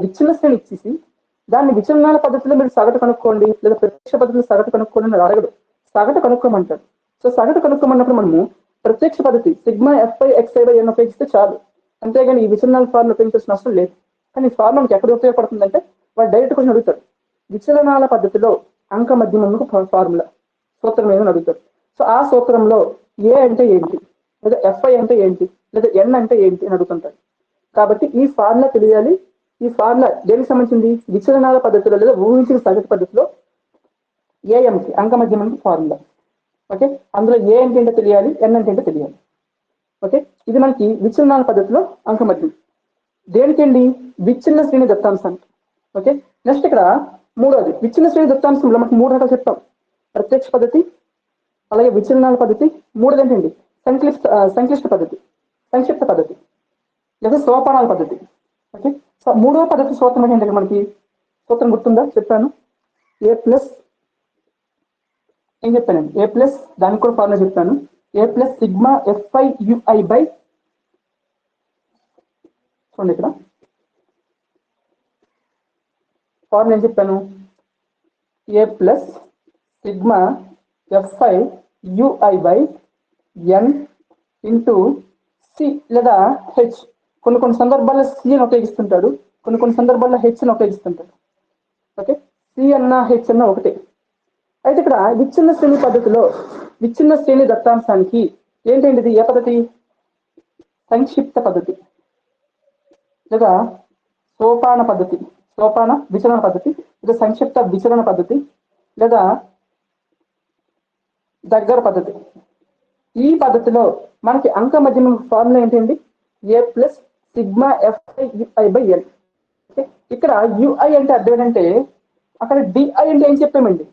విచ్ఛిన్న శ్రేణి ఇచ్చేసి దాన్ని విచలనాల పద్ధతిలో మీరు సగటు కనుక్కోండి లేదా ప్రత్యక్ష పద్ధతిలో సగటు కనుక్కోండి అని అడగడు, సగటు కనుక్కోమంటాడు. సో సగటు కనుక్కోమన్నప్పుడు మనము ప్రత్యక్ష పద్ధతి సిగ్మా ఎఫ్ఐ ఎక్స్ఐ బై ఎన్ ఉపయోగిస్తే చాలు, అంతేగాని ఈ విచలనాల ఫార్ములా ఉపయోగించాల్సిన అవసరం లేదు. కానీ ఈ ఫార్ములా మనకి ఎక్కడ ఉపయోగపడుతుందంటే వాడు డైరెక్ట్ క్వశ్చన్ అడుగుతాడు, విచలనాల పద్ధతిలో అంక మధ్యమకు ఫార్ములా సూత్రం ఏమని అడుగుతాడు. సో ఆ సూత్రంలో ఏ అంటే ఏంటి, లేదా ఎఫ్ఐ అంటే ఏంటి, లేదా ఎన్ అంటే ఏంటి అని అడుగుతుంటాడు. కాబట్టి ఈ ఫార్ములా తెలియాలి. ఈ ఫార్ములా దేనికి సంబంధించింది? విచలనాల పద్ధతిలో లేదా ఊహించిన సగటు పద్ధతిలో ఏఎంకి అంక మధ్యమంకి ఫార్ములా. ఓకే, అందులో ఏ అంటే ఏంటో తెలియాలి, ఎన్ అంటే ఏంటో తెలియాలి. ఓకే, ఇది మనకి విచలనాల పద్ధతిలో అంక మధ్యం. దేనికండి? విచ్ఛిన్న శ్రేణి దత్తాంశానికి. ఓకే, నెక్స్ట్ ఇక్కడ మూడోది విచ్ఛిన్న శ్రేణి దత్తాంశంలో మనకు 3 రకాలు చెప్తాం. ప్రత్యక్ష పద్ధతి, అలాగే విచ్ఛిన్నాల పద్ధతి, మూడోది ఏంటండి సంక్లిష్ట పద్ధతి, సంక్షిప్త పద్ధతి లేదా సోపానాల పద్ధతి. ఓకే, సో మూడో పద్ధతి సూత్రం ఏంటంటే మనకి సూత్రం గుర్తుందా? చెప్పాను ఏ ప్లస్ ఏం చెప్పానండి, ఏ ప్లస్ దానికి కూడా ఫార్ములా చెప్పాను, A plus sigma f i U I by, చూడండి ఇక్కడ ఫార్ములా ఏం చెప్పాను, A plus sigma f i U I by N into C లేదా హెచ్. కొన్ని సందర్భాల్లో సి అని ఉపయోగిస్తుంటాడు, కొన్ని సందర్భాల్లో హెచ్ అని ఉపయోగిస్తుంటాడు. ఓకే, సి అన్న హెచ్ అన్న ఒకటే. అయితే ఇక్కడ విచ్ఛిన్న శ్రేణి పద్ధతిలో విచ్ఛిన్న శ్రేణి దత్తాంశానికి ఏంటంటిది? ఏ పద్ధతి? సంక్షిప్త పద్ధతి లేదా సోపాన పద్ధతి, సోపాన విచలన పద్ధతి లేదా సంక్షిప్త విచలన పద్ధతి లేదా దగ్గర పద్ధతి. ఈ పద్ధతిలో మనకి అంక మధ్యమ ఫార్ములా ఏంటండి? ఏ plus sigma f i U I by N. ఇక్కడ యుఐ అంటే అర్థం ఏంటంటే అక్కడ డిఐ అంటే ఏం చెప్పామండి?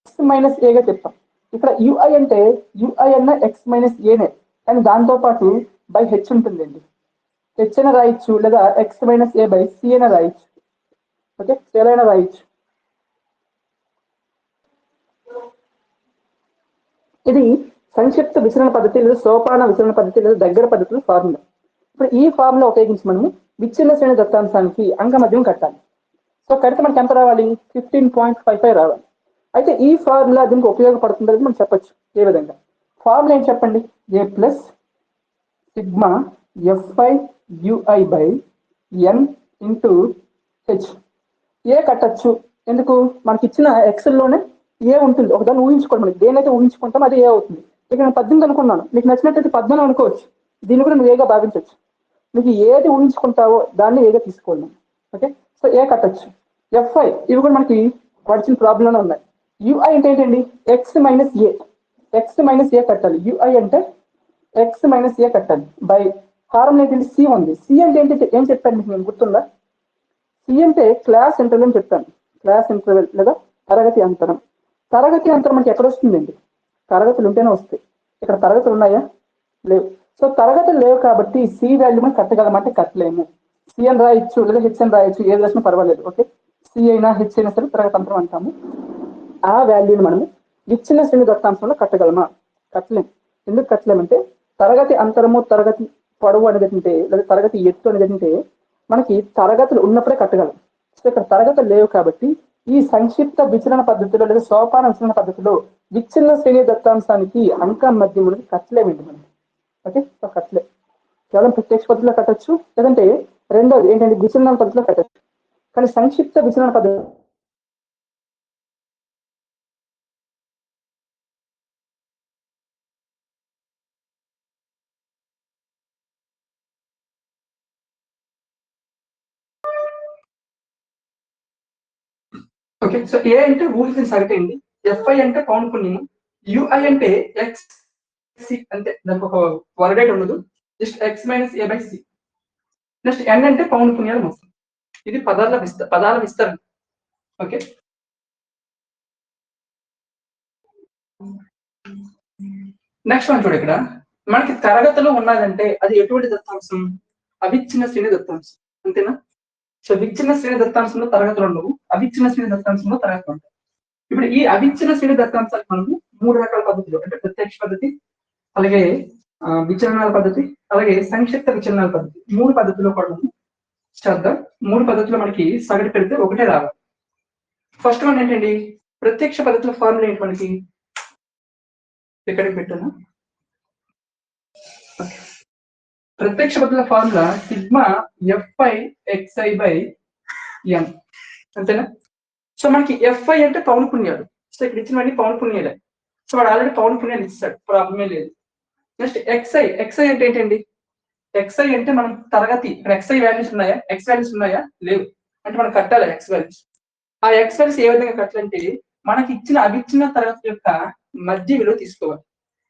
ఎక్స్ మైనస్ ఏగా చెప్తాం. ఇక్కడ యుఐ అంటే యుఐ అన్న ఎక్స్ మైనస్ ఏనే, కానీ దాంతో పాటు బై హెచ్ ఉంటుందండి. హెచ్ అయినా రాయొచ్చు లేదా x minus A by c అయినా రాయొచ్చు. ఓకే, ఏదైనా రాయొచ్చు. ఇది సంక్షిప్త విచలన పద్ధతి లేదా సోపాన విచలన పద్ధతి లేదా దగ్గర పద్ధతుల ఫార్ములా. ఇప్పుడు ఈ ఫార్ములా ఉపయోగించి మనము విచ్ఛిన్న శ్రేణి దత్తాంశానికి అంక మధ్యం కట్టాలి. సో కడితే మనకి ఎంత రావాలి? 15.55 రావాలి. అయితే ఈ ఫార్ములా దీనికి ఉపయోగపడుతుంది మనం చెప్పచ్చు. ఏ విధంగా? ఫార్ములా ఏం చెప్పండి? A plus sigma f i U I by N into H. A కట్టచ్చు, ఎందుకు? మనకి ఇచ్చిన ఎక్సెల్లోనే ఏ ఉంటుంది, ఒకదాన్ని ఊహించుకోండి. మనకి దేనైతే ఊహించుకుంటాం అది ఏ అవుతుంది. ఇక నేను 18 అనుకున్నాను, నీకు నచ్చినట్టయితే 14 అనుకోవచ్చు. దీన్ని కూడా నువ్వు ఏగా భావించవచ్చు. మీకు ఏది ఊహించుకుంటావో దాన్ని ఏగా తీసుకోండి. ఓకే, సో ఏ కట్టచ్చు. ఎఫ్ఐ ఇవి కూడా మనకి వచ్చిన ప్రాబ్లంలోనే ఉన్నాయి. యుఐ అంటే ఏంటండి? X minus A, X minus ఏ కట్టాలి. యుఐ అంటే ఎక్స్ మైనస్ ఏ కట్టాలి బై హారం ఏంటంటే సి ఉంది. సి అంటే ఏంటంటే ఏం చెప్పాను మీకు, నేను గుర్తుందా? సి అంటే క్లాస్ ఇంటర్వెల్ అని చెప్పాను. క్లాస్ ఇంటర్వెల్ లేదా తరగతి అంతరం. తరగతి అంతరం మనకి ఎక్కడ వస్తుందండి? తరగతులు ఉంటేనే వస్తాయి. ఇక్కడ తరగతులు ఉన్నాయా? లేవు. సో తరగతులు లేవు కాబట్టి సి వాల్యూ మనం కట్టగలమంటే కట్టలేము. సి అని రాయొచ్చు లేదా హెచ్ అని రాయొచ్చు, ఏది రాసినా పర్వాలేదు. ఓకే, సి అయినా హెచ్ అయినా సరే తరగతి అంతరం అంటాము. ఆ వాల్యూని మనము విచ్ఛిన్న శ్రేణి దత్తాంశంలో కట్టగలమా? కట్టలేము. ఎందుకు కట్టలేమంటే తరగతి అంతరము, తరగతి పొడవు అనేది ఏంటంటే లేదా తరగతి ఎత్తు అనేది ఏంటంటే మనకి తరగతులు ఉన్నప్పుడే కట్టగలం. సో ఇక్కడ తరగతులు లేవు కాబట్టి ఈ సంక్షిప్త విచలన పద్ధతిలో లేదా సోపాన విచలన పద్ధతిలో విచ్ఛిన్న శ్రేణి దత్తాంశానికి అంక మధ్యములకి కట్టలేమండి మనం. ఓకే, సో కట్టలేదు. కేవలం ప్రత్యక్ష పద్ధతిలో కట్టచ్చు, లేదంటే రెండోది ఏంటంటే విచలన పద్ధతిలో కట్టచ్చు. కానీ సంక్షిప్త విచలన పద్ధతి ఓకే, సో ఏ అంటే ఊహించిన సగటు అండి, ఎఫ్ఐ అంటే పౌనఃపున్యము, యుఐ అంటే ఎక్స్ సి అంటే దానికి ఒక వరడేట్ ఉండదు, just X minus A by C. Next N అంటే పౌనఃపున్యాల మొత్తం. ఇది పదాల విస్తరణ. ఓకే, నెక్స్ట్ వన్ చూడు. ఇక్కడ మనకి తరగతిలో ఉన్నదంటే అది ఎటువంటి దత్తాంశం? అవిచ్ఛిన్న శ్రేణి దత్తాంశం, అంతేనా? సో విచ్ఛిన్న శ్రేణి దత్తాంశంలో తరగతులు ఉండవు, అవిచ్ఛిన్న శ్రేణి దత్తాంశంలో తరగతులు ఉంటాయి. ఇప్పుడు ఈ అవిచ్ఛిన్న శ్రేణి దత్తాంశాలు మనము 3 రకాల పద్ధతులు అంటే ప్రత్యక్ష పద్ధతి, అలాగే విచలనాల పద్ధతి, అలాగే సంక్షిప్త విచలనాల పద్ధతి, 3 పద్ధతుల్లో కూడా మనం చేద్దాం. 3 పద్ధతుల్లో మనకి సగటు పెడితే ఒకటే రావాలి. ఫస్ట్ వన్ ఏంటండి? ప్రత్యక్ష పద్ధతుల ఫార్ములా ఏంటి మనకి? ఎక్కడికి పెట్టాను? ప్రత్యక్ష పద్ధతుల formula sigma f i xi by N, అంతేనా? సో మనకి ఎఫ్ఐ అంటే పౌనఃపున్యాలు. సో ఇక్కడ ఇచ్చినవన్నీ పౌనఃపున్యాలే. సో వాడు ఆల్రెడీ పౌనఃపున్యాలు ఇస్తాడు, ప్రాబ్లమే లేదు. నెక్స్ట్ ఎక్స్ఐ, ఎక్స్ఐ అంటే ఏంటండి? ఎక్స్ఐ అంటే మనం తరగతి, ఇక్కడ ఎక్స్ఐ వాల్యూస్ ఉన్నాయా? ఎక్స్ వాల్యూస్ ఉన్నాయా? లేవు అంటే మనం కట్టాలి ఎక్స్ వాల్యూస్. ఆ ఎక్స్ వాల్యూస్ ఏ విధంగా కట్టాలంటే మనకి ఇచ్చిన అవిచ్ఛిన్న తరగతి యొక్క మధ్య విలువ తీసుకోవాలి.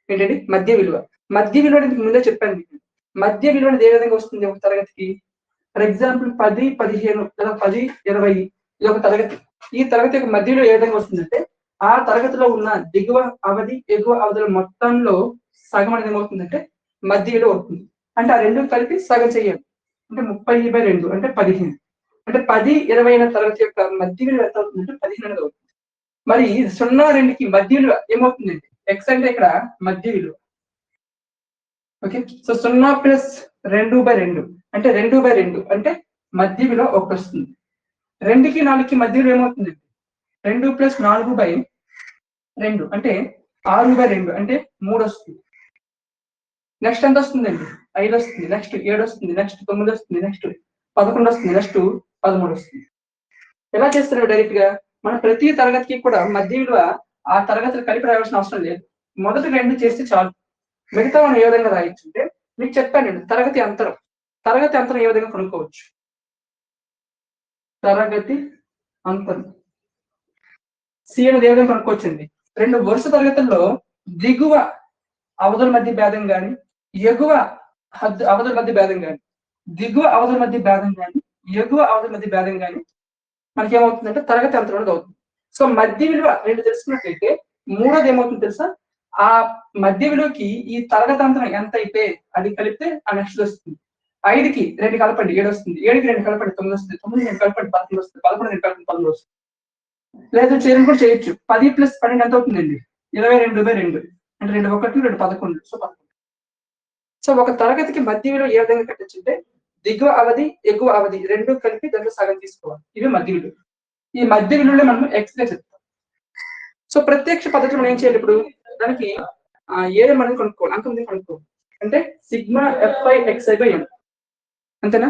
ఏంటండి? మధ్య విలువ. మధ్య విలువ అనేది ముందే చెప్పాను మీకు. మధ్య విలువ అనేది ఏ విధంగా వస్తుంది ఒక తరగతికి? ఫర్ ఎగ్జాంపుల్ 10, 15 లేదా 10, 20 ఇది ఒక తరగతి. ఈ తరగతి యొక్క మధ్య విలువ ఏ విధంగా వస్తుందంటే ఆ తరగతిలో ఉన్న దిగువ అవధి ఎగువ అవధుల మొత్తంలో సగం అనేది ఏమవుతుందంటే మధ్య విలువ అవుతుంది. అంటే ఆ రెండు కలిపి సగం చేయాలి. అంటే 30/2 అంటే 15. అంటే 10, 20 తరగతి యొక్క మధ్య విలువ ఎంత అవుతుందంటే 15 అనేది అవుతుంది. మరి 0, 2కి మధ్య విలువ ఏమవుతుందండి? ఎక్స్ అంటే ఇక్కడ మధ్య విలువ. ఓకే, సో 0 + 2/2 అంటే 2/2 అంటే మధ్య విలువ 1 వస్తుంది. 2కి 4కి మధ్య విలువ ఏమవుతుందండి? 2 + 4/2 అంటే 6/2 అంటే 3 వస్తుంది. నెక్స్ట్ ఎంత వస్తుందండి? 5 వస్తుంది. నెక్స్ట్ 7 వస్తుంది. నెక్స్ట్ 9 వస్తుంది. నెక్స్ట్ 11 వస్తుంది. నెక్స్ట్ 13 వస్తుంది. ఎలా చేస్తున్నారు డైరెక్ట్ గా? మనం ప్రతి తరగతికి కూడా మధ్య విలువ ఆ తరగతులు కలిపి రాయాల్సిన అవసరం లేదు. మొదటి 2 చేస్తే చాలు. మిగతా మనం ఏ విధంగా రాయొచ్చు అంటే మీకు చెప్పానండి తరగతి అంతరం. తరగతి అంతరం ఏ విధంగా కనుక్కోవచ్చు? తరగతి అంతరం సి అనేది ఏ విధంగా కనుక్కోవచ్చండి? 2 వరుస తరగతుల్లో దిగువ అవధుల మధ్య భేదం కానీ ఎగువ అవధుల మధ్య భేదం కానీ దిగువ అవధుల మధ్య భేదం కానీ ఎగువ అవధుల మధ్య భేదం కానీ మనకి ఏమవుతుందంటే తరగతి అంతరం అనేది అవుతుంది. సో మధ్య విలువ 2 తెలుసుకున్నట్లయితే మూడోది ఏమవుతుంది తెలుసా? ఆ మధ్య విలువకి ఈ తరగతి అంతరం ఎంత అయితే అది కలిపితే ఆ నెక్స్ట్ వస్తుంది. 5కి 2 కలపండి 7 వస్తుంది. 7కి 2 కలపండి 9 వస్తుంది. 9కి 2 కలపండి 11 వస్తుంది. 11కి 2 కలపండి 11 వస్తుంది. లేదు చేయడం కూడా చేయొచ్చు. 10 + 12 ఎంత అవుతుందండి? 22/2 అంటే 2 1 2 11. సో 11. సో ఒక తరగతికి మధ్య విలువ ఏ విధంగా కట్టచ్చు అంటే దిగువ అవధి ఎగువ అవధి 2 కలిపి దాంట్లో సగం తీసుకోవాలి. ఇవి మధ్య విలువ. ఈ మధ్య విలువలో మనం ఎక్స్ గా చెప్తాం. సో ప్రత్యక్ష పద్ధతిలో మనం ఏం చేయాలి? ఇప్పుడు దానికి ఏరియా మనం కనుక్కోవాలి. అంకం కనుక్కోవాలి. అంటే సిగ్మా fi xi/n అంతేనా?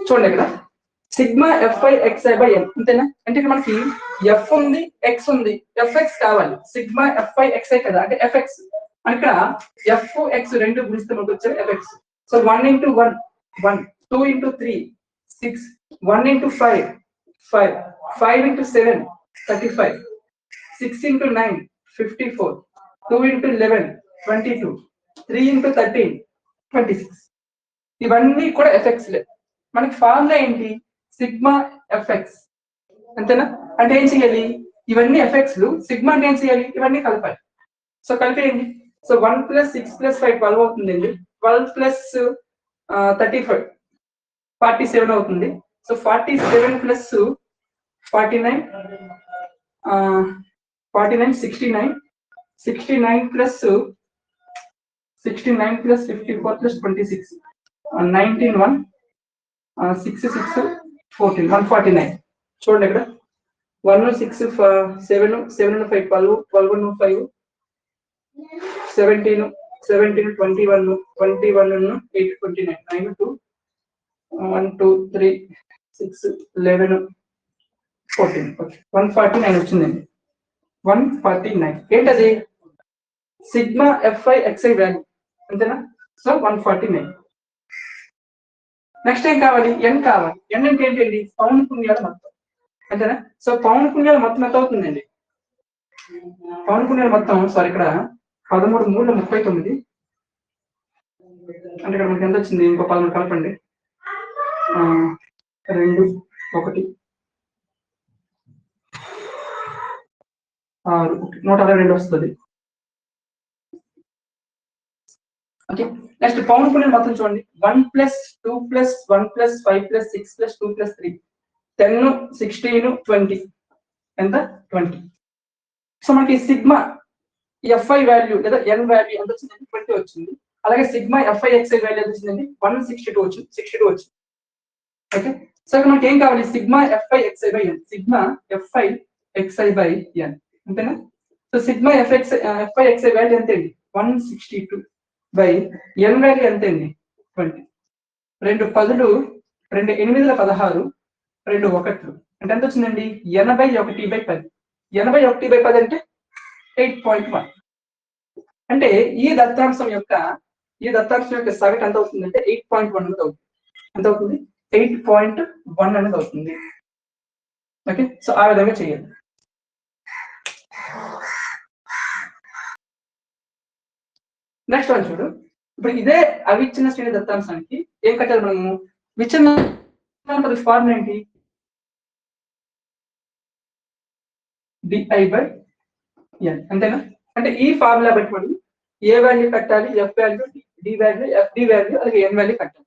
చూడండి ఇక్కడ సిగ్మా fi xi/n అంతేనా? అంటే ఇక్కడ మనకి ఎఫ్ ఉంది ఎక్స్ ఉంది fx కావాలి. సిగ్మా fi xi కదా అంటే fx ఇక్కడ f x రెండు గుణిస్తే మనకు వచ్చేది fx. సో 1 × 1 1 2 × 3 6 1 × 5 5 5 × 7 35 6 × 9 54 2 × 11 22 3 × 13 26. ఇవన్నీ కూడా ఎఫెక్ట్స్ లే. మనకి ఫార్ములా ఏంటి? సిగ్మా ఎఫ్ఎక్స్ అంతేనా? అంటే ఏం చేయాలి? ఇవన్నీ ఎఫెక్ట్స్ సిగ్మా అంటే ఏం చేయాలి? ఇవన్నీ కలపాలి. సో కలిపేయండి. సో 1 + 6 + 5 12 అవుతుందండి. 12 + 35 47 అవుతుంది. సో 47 + 49 49 69 69 + 69 + 54 + 26 19 1 6 6 14 149. చూడండి ఇక్కడ 1 6 7 7 5 12 12 5 17 17 21 21 8 29 9 2 1 2 3 6 11 14. ఓకే 149 వచ్చిందండి. 149 ఏంటది? సిగ్మా fi xi వాల్యూ అంతేనా? సో 149. నెక్స్ట్ ఏం కావాలి? n కావాలి. n అంటే ఏంటండి? పౌన పున్యాల మొత్తం అంతేనా? సో పౌన పున్యాల మొత్తం ఎంత అవుతుందండి? పౌన పున్యాల మొత్తం సారీ ఇక్కడ 13 3 39 అంటే ఇక్కడ మనకి ఎంత వచ్చింది? ఇంకో 13 కలపండి 2 1 6 162 వస్తుంది. ఓకే నెక్స్ట్ పౌన పున్యాల మొత్తం చూడండి 1 + 2 + 1 + 5 + 6 + 2 + 3 10 16 20 ఎంత 20. సో మనకి సిగ్మా fi వాల్యూ లేదా n వాల్యూ ఎంత వచ్చిందండి? 20 వచ్చింది. అలాగే సిగ్మా fi xi వాల్యూ ఎంత వచ్చిందండి? 162 వచ్చింది. 62 వచ్చింది. ఓకే సో ఇక్కడ మనకి ఏం కావాలి? Sigma fi xi/n sigma fi xi/n అంతేనా? So sigma fi xi value ఎంత అండి? 162 n వాల్యూ ఎంత అండి? 20. 2 10లు 2 8ల 16 2 1లు అంటే ఎంత వచ్చిందండి? 81/10. 81/10 అంటే 8.1. అంటే ఈ దత్తాంశం యొక్క సగటు ఎంత అవుతుందంటే 8.1 అనేది అవుతుంది. ఎంత అవుతుంది? 8.1 అనేది అవుతుంది. ఓకే సో ఆ విధంగా చేయాలి. నెక్స్ట్ వన్ చూడు, ఇప్పుడు ఇదే అవిచ్ఛిన్న శ్రేణి దత్తాంశానికి ఏం కట్టాలి మనము? విచ్ఛిన్న ఫార్ములా ఏంటి? di/n అంతేనా? అంటే ఈ ఫార్ములా బట్టి మనం ఏ వాల్యూ కట్టాలి, f value, d value, fd value, అలాగే ఎన్ వాల్యూ కట్టాలి.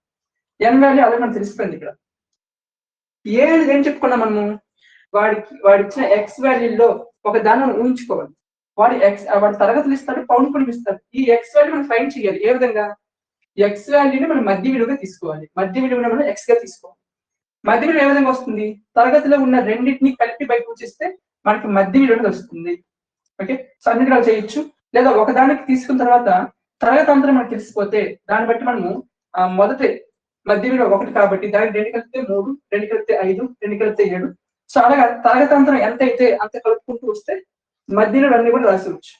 ఎన్ వాల్యూ అలాగే మనకు తెలిసిపోయింది. ఇక్కడ ఏ అనేది ఏం చెప్పుకున్నాం మనము? వాడిచ్చిన ఎక్స్ వాల్యూలో ఒక దాన్ని ఊహించుకోవాలి. వాడి తరగతులు ఇస్తాడు, పౌనఃపున్యం ఇస్తాడు. ఈ ఎక్స్ వాల్యూ మనం ఫైండ్ చేయాలి. ఏ విధంగా? ఎక్స్ వాల్యూని మనం మధ్య విలువగా తీసుకోవాలి. మధ్య విలువను మనం ఎక్స్ గా తీసుకోవాలి. మధ్య విలువ ఏ విధంగా వస్తుంది? తరగతిలో ఉన్న రెండింటిని కలిపి బయట చూస్తే మనకి మధ్య విలువ వస్తుంది. ఓకే, సో అన్నిటిలో చేయొచ్చు. లేదా ఒకదానికి తీసుకున్న తర్వాత తరగతి అంతా మనకు తెలిసిపోతే దాన్ని బట్టి మనము మొదటి మధ్య విలువ 1 కాబట్టి దానికి 2 కలిపితే 3, 2 కలిపితే 5, 2 కలిపితే 7. సో అలాగా తరగతి అంతరం ఎంత అయితే అంత కలుపుకుంటూ వస్తే మధ్య విలువ అన్ని కూడా రాసివచ్చు.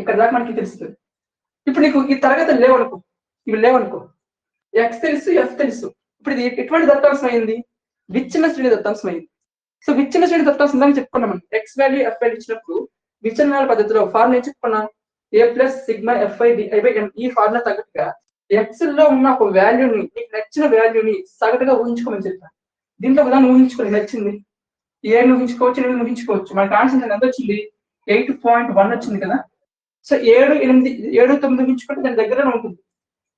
ఇక్కడ దాకా మనకి తెలుస్తుంది. ఇప్పుడు నీకు ఈ తరగతులు లేవనుకో, ఇవి లేవనుకో, ఎక్స్ తెలుసు, ఎఫ్ తెలుసు. ఇప్పుడు ఇది ఎటువంటి దత్తాంశం అయింది? విచ్ఛిన్న శ్రేణి దత్తాంశం అయింది. సో విచ్ఛిన్న శ్రేణి దత్తాంశం దాన్ని చెప్పుకున్నాం మనం. ఎక్స్ వాల్యూ, ఎఫ్ వాల్యూ ఇచ్చినప్పుడు విచ్ఛిన్నాల పద్ధతిలో ఫార్ములా ఏం చెప్పుకున్నాం? A plus sigma f i డిఐ/n. ఈ ఫార్ములా తగ్గట్టుగా ఎక్స్ లో ఉన్న ఒక వాల్యూని, నీకు నచ్చిన వాల్యూని సగటుగా ఊహించుకోమని చెప్పాను. దీంట్లో ఒకదాన్ని ఊహించుకోవాలి, నచ్చింది. ఏడు ఊహించుకోవచ్చు, 8 ఊహించుకోవచ్చు. మనకి ఆన్సర్ ఎంత వచ్చింది? 8.1 వచ్చింది కదా. సో 7, 8, 7, 9 ఊహించుకుంటే దాని దగ్గరనే ఉంటుంది.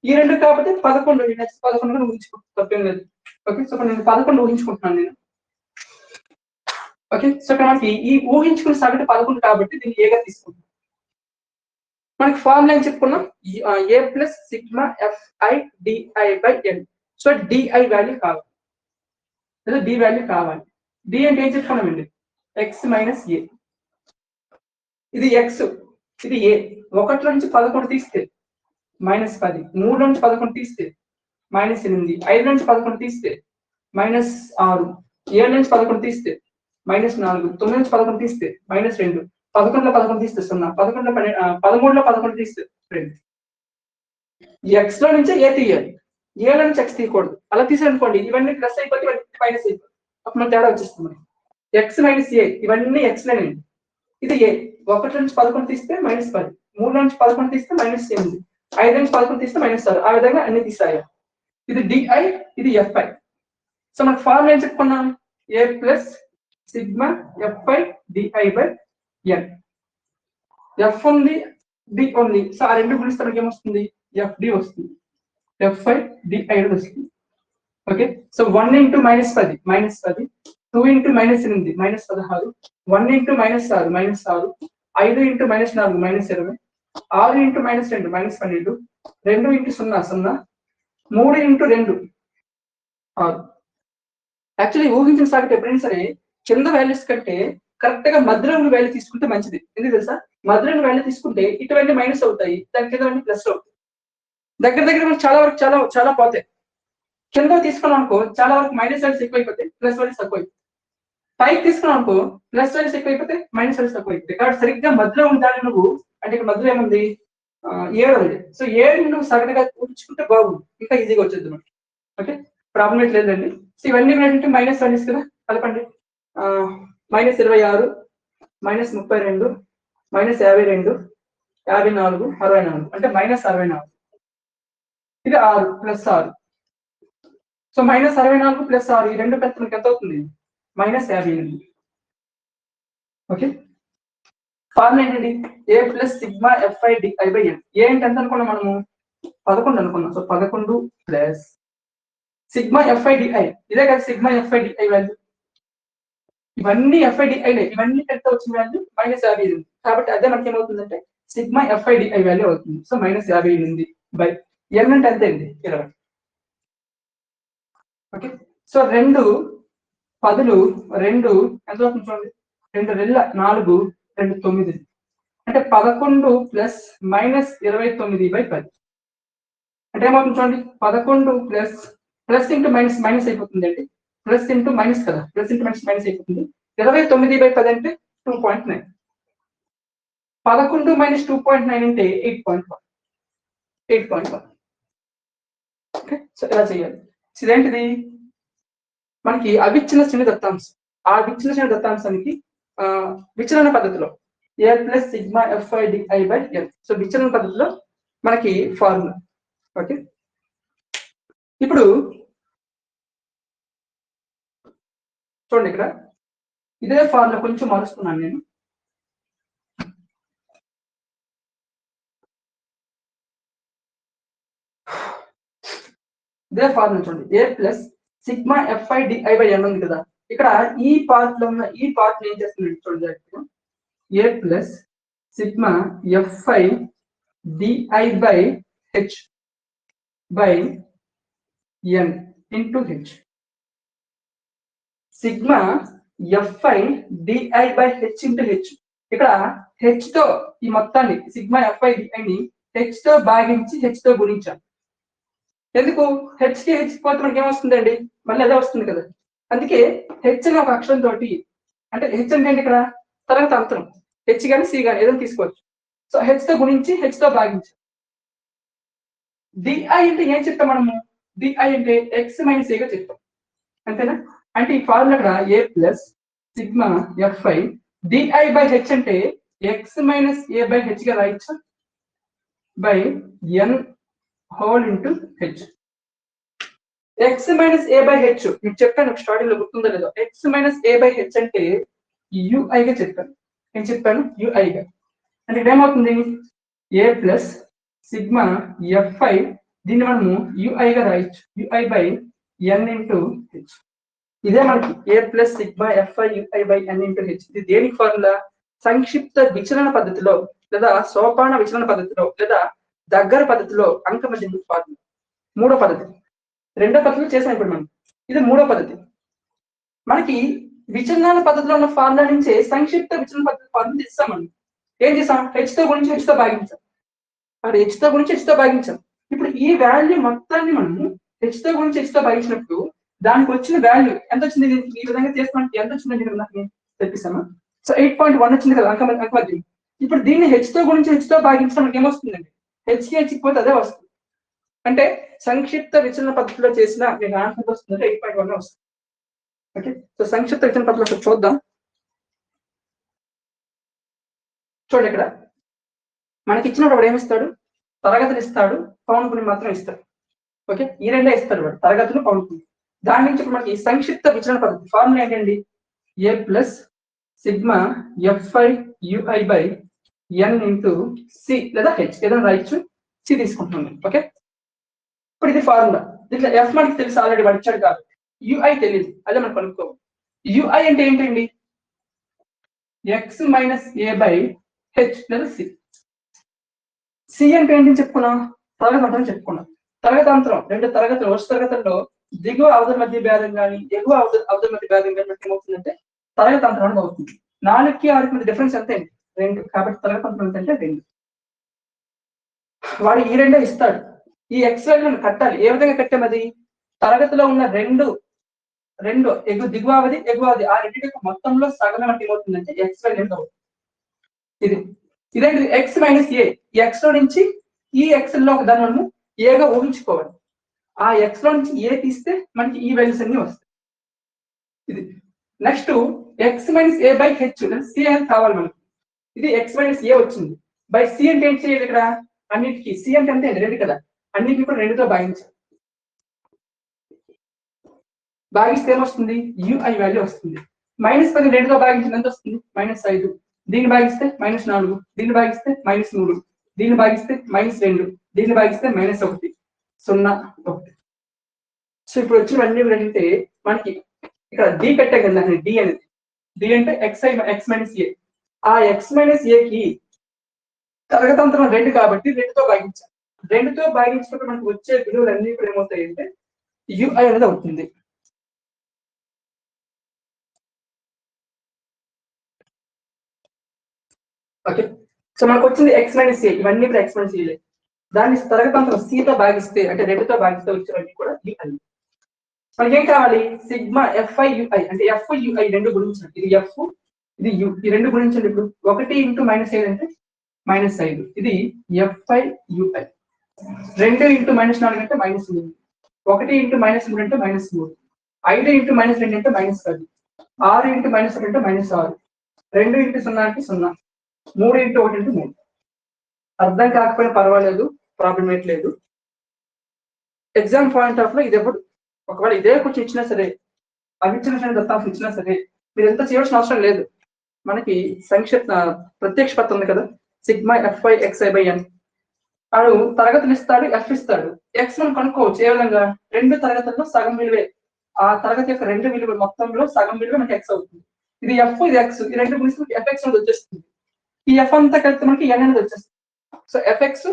ఈ రెండు కాబట్టి 11, నెక్స్ట్ 11 ఊహించుకుంటాను, తప్పేం లేదు. ఓకే, సో నేను 11 ఊహించుకుంటున్నాను నేను. ఓకే, సో మనకి ఈ ఊహించుకున్న సగటు 11 కాబట్టి దీన్ని ఏగా తీసుకుంటాం. మనకి ఫార్ములా ఏం చెప్పుకున్నాం? A plus sigma f i D I. So D I value కావాలి, లేదా డి వాల్యూ కావాలి. డి అంటే ఏం చెప్పుకున్నామండి? ఎక్స్ మైనస్ ఏ. ఇది ఎక్స్, ఇది ఏ. 1 నుంచి 11 తీస్తే -10, 3 నుంచి 11 తీస్తే -8, 5 నుంచి 11 తీస్తే -6, 7 నుంచి 11 తీస్తే -4, 9 నుంచి 11 తీస్తే -2, 11లో 11 తీస్తే 0, 13లో 11 తీస్తే 2. ఎక్స్ లో నుంచి ఏ తీయాలి, ఏలో నుంచి ఎక్స్ తీయకూడదు. అలా తీసారనుకోండి, ఇవన్నీ ప్లస్ అయిపోతే ఇవన్నీ మైనస్ అయిపోతుంది. అప్పుడు మన తేడా వచ్చేస్తుంది. ఎక్స్ మైనస్ ఏ, ఇవన్నీ ఎక్స్ లేనండి. ఇది ఏ. 1 నుంచి 11 తీస్తే -10, 3 నుంచి 11 తీస్తే -8, 5 నుంచి 11 తీస్తే -6. ఆ విధంగా అన్ని తీసాయి. ఇది డిఐ, ఇది ఎఫ్ఐ. సో మనకు ఫార్ములా ఏం చెప్పుకున్నాం? A plus sigma f i డిఐ/n. F ఉంది, డి ఉంది. సో ఆ రెండు గుణిస్తే మనకి ఏమొస్తుంది? ఎఫ్డి వస్తుంది, ఎఫ్ఐ డిఐ వస్తుంది. Okay, so 1 into -10, -10, 2 into -8, -16, 1 into -6, -6, 5 into -4, -20, 6 into -2, -12, 2 into 0, 0, 3 into 2, 6. Actually ఊహించిన సగటు ఎప్పుడైనా సరే కింద వాల్యూస్ కంటే కరెక్ట్ గా మధ్యలో ఉన్న వాల్యూ తీసుకుంటే మంచిది. ఎందుకు తెలుసా? మధ్యలో ఉన్న వాల్యూ తీసుకుంటే ఇటువంటి మైనస్ అవుతాయి, దాని కింద ప్లస్ అవుతాయి. దగ్గర మనకు చాలా వరకు చాలా పోతాయి. కింద తీసుకున్నాం అనుకో, చాలా వరకు మైనస్ వాల్యూస్ ఎక్కువైపోతాయి, ప్లస్ వాల్యూస్ తక్కువ అయిపోతాయి. పైకి తీసుకున్నాం అనుకో, ప్లస్ వాల్యూస్ ఎక్కువైపోతే మైనస్ వాల్యూస్ తక్కువ అయిపోతాయి. కాబట్టి సరిగ్గా మధ్యలో ఉండాలి నువ్వు. అంటే ఇక్కడ మధ్యలో ఏముంది? 7 ఉంది. సో 7 నువ్వు సగటుగా ఊహించుకుంటే బాగుంది, ఇంకా ఈజీగా వచ్చేది మనకి. ఓకే, ప్రాబ్లం ఏం లేదండి. సో ఇవన్నీ ఏంటంటే మైనస్ వాల్యూస్ కదా, కలపండి. -26, -32, -52, 54, 64, అంటే -64. ఇది 6 + 6. సో -64 + 6, ఈ రెండు పెద్ద మనకి ఎంత అవుతుంది? -58. ఓకే, ఫార్ములా ఏంటండి? ఏ ప్లస్ సిగ్మా ఎఫ్ఐ డిఐ/n. ఏ అంటే ఎంత అనుకున్నాం మనము? 11 అనుకున్నాం. So 11 plus sigma f i di, ఇదే కదా సిగ్మా ఎఫ్ఐ డిఐ వాల్యూ. ఇవన్నీ ఎఫ్ఐ డిఐలే, ఇవన్నీ కలిపితే వచ్చిన వాల్యూ -58. కాబట్టి అదే మనకి ఏమవుతుందంటే సిగ్మా ఎఫ్ఐ డిఐ వాల్యూ అవుతుంది. సో -58/n అంటే అంతే అండి, 20. ఓకే, సో 2 10లు 2 ఎంత అవుతుంది చూడండి? 2 2 4, 2 9, అంటే 11 ప్లస్ -29/10. అంటే ఏమవుతుంది చూడండి? 11 ప్లస్ ఇంటూ మైనస్ అయిపోతుంది అండి. ప్లస్ ఇంటూ మైనస్ కదా, ప్లస్ ఇంటూ మైనస్ అయిపోతుంది. 29/10 అంటే 2.9. 11 - 2.9 అంటే 8.1. 8.1. ఓకే, సో ఇలా చేయాలి. ఇదేంటిది? మనకి అవిచ్ఛిన్న శ్రేణి దత్తాంశం. ఆ విచ్ఛిన్న శ్రేణి దత్తాంశానికి విచలన పద్ధతిలో ఏ plus sigma f i D I. So విచలన పద్ధతిలో మనకి ఫార్ములా. ఓకే, ఇప్పుడు చూడండి ఇక్కడ ఇదే ఫార్ములా కొంచెం మారుస్తున్నాను నేను. ఇదే ఫార్ములా చూడండి, A plus sigma f i DI by N ఉంది కదా, ఇక్కడ ఈ పార్ట్ లో ఉన్న ఈ పార్ట్ ఏం చేస్తుంది చూడండి, A plus sigma f i DI by H by N into H. Sigma f i DI by H into H. ఇక్కడ హెచ్ తో ఈ మొత్తాన్ని సిగ్మా ఎఫ్ఐ డిఐని హెచ్ తో భాగించి హెచ్ తో గుణించాం. ఎందుకు? హెచ్ కి హెచ్ పోతే మనకి ఏమొస్తుందండి, మళ్ళీ అదే వస్తుంది కదా. అందుకే హెచ్ అనే ఒక అక్షరం తోటి, అంటే హెచ్ అంటే ఏంటి ఇక్కడ తరగతి అంతరం, హెచ్ కానీ సి కానీ ఏదైనా తీసుకోవచ్చు. సో హెచ్ తో గుణించి హెచ్ తో భాగించి. డిఐ అంటే ఏం చెప్తాం మనము, డిఐ అంటే ఎక్స్ మైనస్ ఏగా చెప్తాం, అంతేనా. అంటే ఈ ఫార్ములా ఇక్కడ A plus sigma f i DI by H అంటే X minus A by H గా రాయొచ్చు, by N whole into H. X minus A by H మీకు చెప్పాను స్టార్టింగ్ లో, గుర్తుందో లేదో. X minus A by H అంటే యుఐగా చెప్పాను. నేను చెప్పాను యుఐగా. అంటే ఇక్కడ ఏమవుతుంది, ఏ ప్లస్ సిగ్మా ఎఫ్ఐ, దీన్ని మనము యుఐగా రాయొచ్చు, U I by N into H. ఇదే మనకి A plus sigma f i U I by N into H. ఇది దేనికి ఫార్ములా? సంక్షిప్త విచలన పద్ధతిలో, లేదా సోపాన విచలన పద్ధతిలో, లేదా దగ్గర పద్ధతిలో అంకమద్యం ఫార్ములా. మూడో పద్ధతి, రెండో పద్ధతిలో చేసాం ఇప్పుడు మనం, ఇది మూడో పద్ధతి. మనకి విచలనాల పద్ధతిలో ఉన్న ఫార్ములా నుంచే సంక్షిప్త విచలన పద్ధతి ఫార్ములా ఇస్తాం. మనం ఏం చేసాం, హెచ్ తో గురించి హెచ్ తో భాగించాం, అక్కడ హెచ్ తో గురించి హెచ్ తో భాగించాం. ఇప్పుడు ఈ వాల్యూ మొత్తాన్ని మనము హెచ్ తో గురించి హెచ్ తో భాగించినప్పుడు దానికి వచ్చిన వాల్యూ ఎంత వచ్చింది, ఈ విధంగా చేసుకోవడానికి ఎంత వచ్చిందని నాకు తెప్పిస్తామా. సో 8.1 వచ్చింది కదా అంకమద్యం. ఇప్పుడు దీన్ని హెచ్ తో గురించి హెచ్ తో భాగించడం మనకి ఏమొస్తుందండి, హెచ్ కి హెచ్ పోతే అదే వస్తుంది. అంటే సంక్షిప్త విచలన పద్ధతిలో చేసిన మీకు ఆన్సర్ వస్తుందంటే 8.1 వస్తుంది. ఓకే, సో సంక్షిప్త విచలన పద్ధతిలో చూద్దాం. చూడండి ఇక్కడ మనకి ఇచ్చినప్పుడు వాడు ఏమిస్తాడు, తరగతులు ఇస్తాడు, పౌనపుని మాత్రం ఇస్తాడు. ఓకే, ఈ రెండే ఇస్తాడు వాడు, తరగతులు పౌనపుని. దాని నుంచి మనకి సంక్షిప్త విచలన పద్ధతి ఫార్ములా ఏంటండి, ఏ plus sigma f i U I by N into C లేదా హెచ్ ఏదైనా రాయొచ్చు, సి తీసుకుంటున్నాను. ఓకే, ఇప్పుడు ఇది ఫార్ములా. దీంట్లో ఎఫ్ మనకి తెలుసు ఆల్రెడీ వాడు ఇచ్చాడు కాదు, యుఐ తెలియదు, అదే మనం కనుక్కోవాలి. యుఐ అంటే ఏంటండి, X minus A by H లేదా సి. సి అంటే ఏంటని చెప్పుకున్నాం, తరగతి అంతరం చెప్పుకున్నాం. తరగతి అంతరం రెండు తరగతులు, వరుస తరగతుల్లో దిగువ అవధుల మధ్య భేదం కానీ ఎగువ అవధుల మధ్య భేదం కానీ ఏమవుతుందంటే తరగతి అంతరం అనేది అవుతుంది. 4కి 6కి మధ్య డిఫరెన్స్ ఎంత అండి, 2. కాబట్టి తరగతి అంతరం అంటే 2. వాడు ఈ రెండే ఇస్తాడు. ఈ ఎక్స్ వాల్యూలను కట్టాలి. ఏ విధంగా కట్టామది, తరగతిలో ఉన్న రెండు దిగువ అవధి ఎగువ అవధి ఆ రెండింటి మొత్తంలో సగం అంటే ఏమవుతుందంటే ఎక్స్ వాల్యూ అవుతుంది. ఇదేంటి ఎక్స్ మైనస్ ఏ, ఎక్స్ లో నుంచి ఈ ఎక్స్ లో ఒక దాన్ని మనము ఏగా ఊహించుకోవాలి. ఆ ఎక్స్ లో నుంచి ఏ తీస్తే మనకి ఈ వాల్యూస్ అన్ని వస్తాయి. ఇది next x minus A by h c అని కావాలి మనకి. ఇది ఎక్స్ మైనస్ ఏ వచ్చింది, బై సి అంటే ఏం చేయాలి, ఇక్కడ అన్నిటికీ సి అంటే అంతే 2 కదా, అన్నిటికీ కూడా 2తో భాగించాలి. భాగిస్తే ఏమొస్తుంది, యుఐ వాల్యూ వస్తుంది. -10 2తో భాగించిన ఎంత వస్తుంది, -5. దీన్ని భాగిస్తే -4, దీన్ని భాగిస్తే -3, దీన్ని భాగిస్తే -2, దీన్ని భాగిస్తే -1, 0, 1. సో ఇప్పుడు వచ్చినవన్నీ ఏంటంటే మనకి ఇక్కడ డి పెట్టే కదా, డి అనేది, డి అంటే ఎక్స్ మైనస్ ఏ. ఆ ఎక్స్ మైనస్ ఏకి తరగతంత్రం 2 కాబట్టి 2తో భాగించాలి. 2తో భాగించినప్పుడు మనకు వచ్చే విలువలు అన్ని కూడా ఏమవుతాయి అంటే యుఐ అనేది అవుతుంది. ఓకే, సో మనకు వచ్చింది ఎక్స్ మైనస్ ఏ, ఇవన్నీ కూడా ఎక్స్ మైనస్ ఏ. దాన్ని తరగతంత్రం సితో భాగిస్తే అంటే 2తో భాగిస్తే వచ్చేవన్నీ కూడా యుఐ. మనకి ఏం కావాలి, సిగ్మా ఎఫ్ఐ యుఐ అంటే ఎఫ్ యుఐ రెండు గుణించండి. ఇది ఎఫ్, ఇది యు, ఈ రెండు గుణించండి. ఇప్పుడు 1 ఇంటూ -7 అంటే -5. ఇది ఎఫ్ఐ యుఐ. 2 ఇంటూ -4 అంటే -8. 1 ఇంటూ -3 అంటే -3. 5 ఇంటూ -2 అంటే -10. 6 ఇంటూ -1 అంటే -6. 2 ఇంటూ 0 అంటే 0. 3 ఇంటూ 1 అంటే 3. అర్థం కాకపోయినా పర్వాలేదు, ప్రాబ్లం లేదు. ఎగ్జామ్ పాయింట్ ఆఫ్ లో ఇది ఎప్పుడు ఒకవేళ ఇదే క్వశ్చన్ ఇచ్చినా సరే, అవిచ్ఛిన్న దత్తాంశం ఇచ్చినా సరే మీరు ఎంత చేయాల్సిన అవసరం లేదు. మనకి సంక్షిప్త ప్రత్యక్ష పత్రం ఉంది కదా, సిగ్మా ఎఫ్ఐ ఎక్స్ఐ బై ఎన్. వాడు తరగతులు ఇస్తాడు, ఎఫ్ ఇస్తాడు, ఎక్స్ మనం కనుక్కోవచ్చు. ఏ విధంగా? రెండు తరగతుల్లో సగం విలువే, ఆ తరగతి యొక్క రెండు విలువలు మొత్తంలో సగం విలువ మనకి ఎక్స్ అవుతుంది. ఇది ఎఫ్, ఇది ఎక్స్, ఈ రెండు గురించి ఎఫ్ఎక్స్ అనేది వచ్చేస్తుంది. ఈ ఎఫ్ అంతా కలిపితే మనకి ఎన్ అనేది వచ్చేస్తుంది. సో ఎఫ్ఎక్స్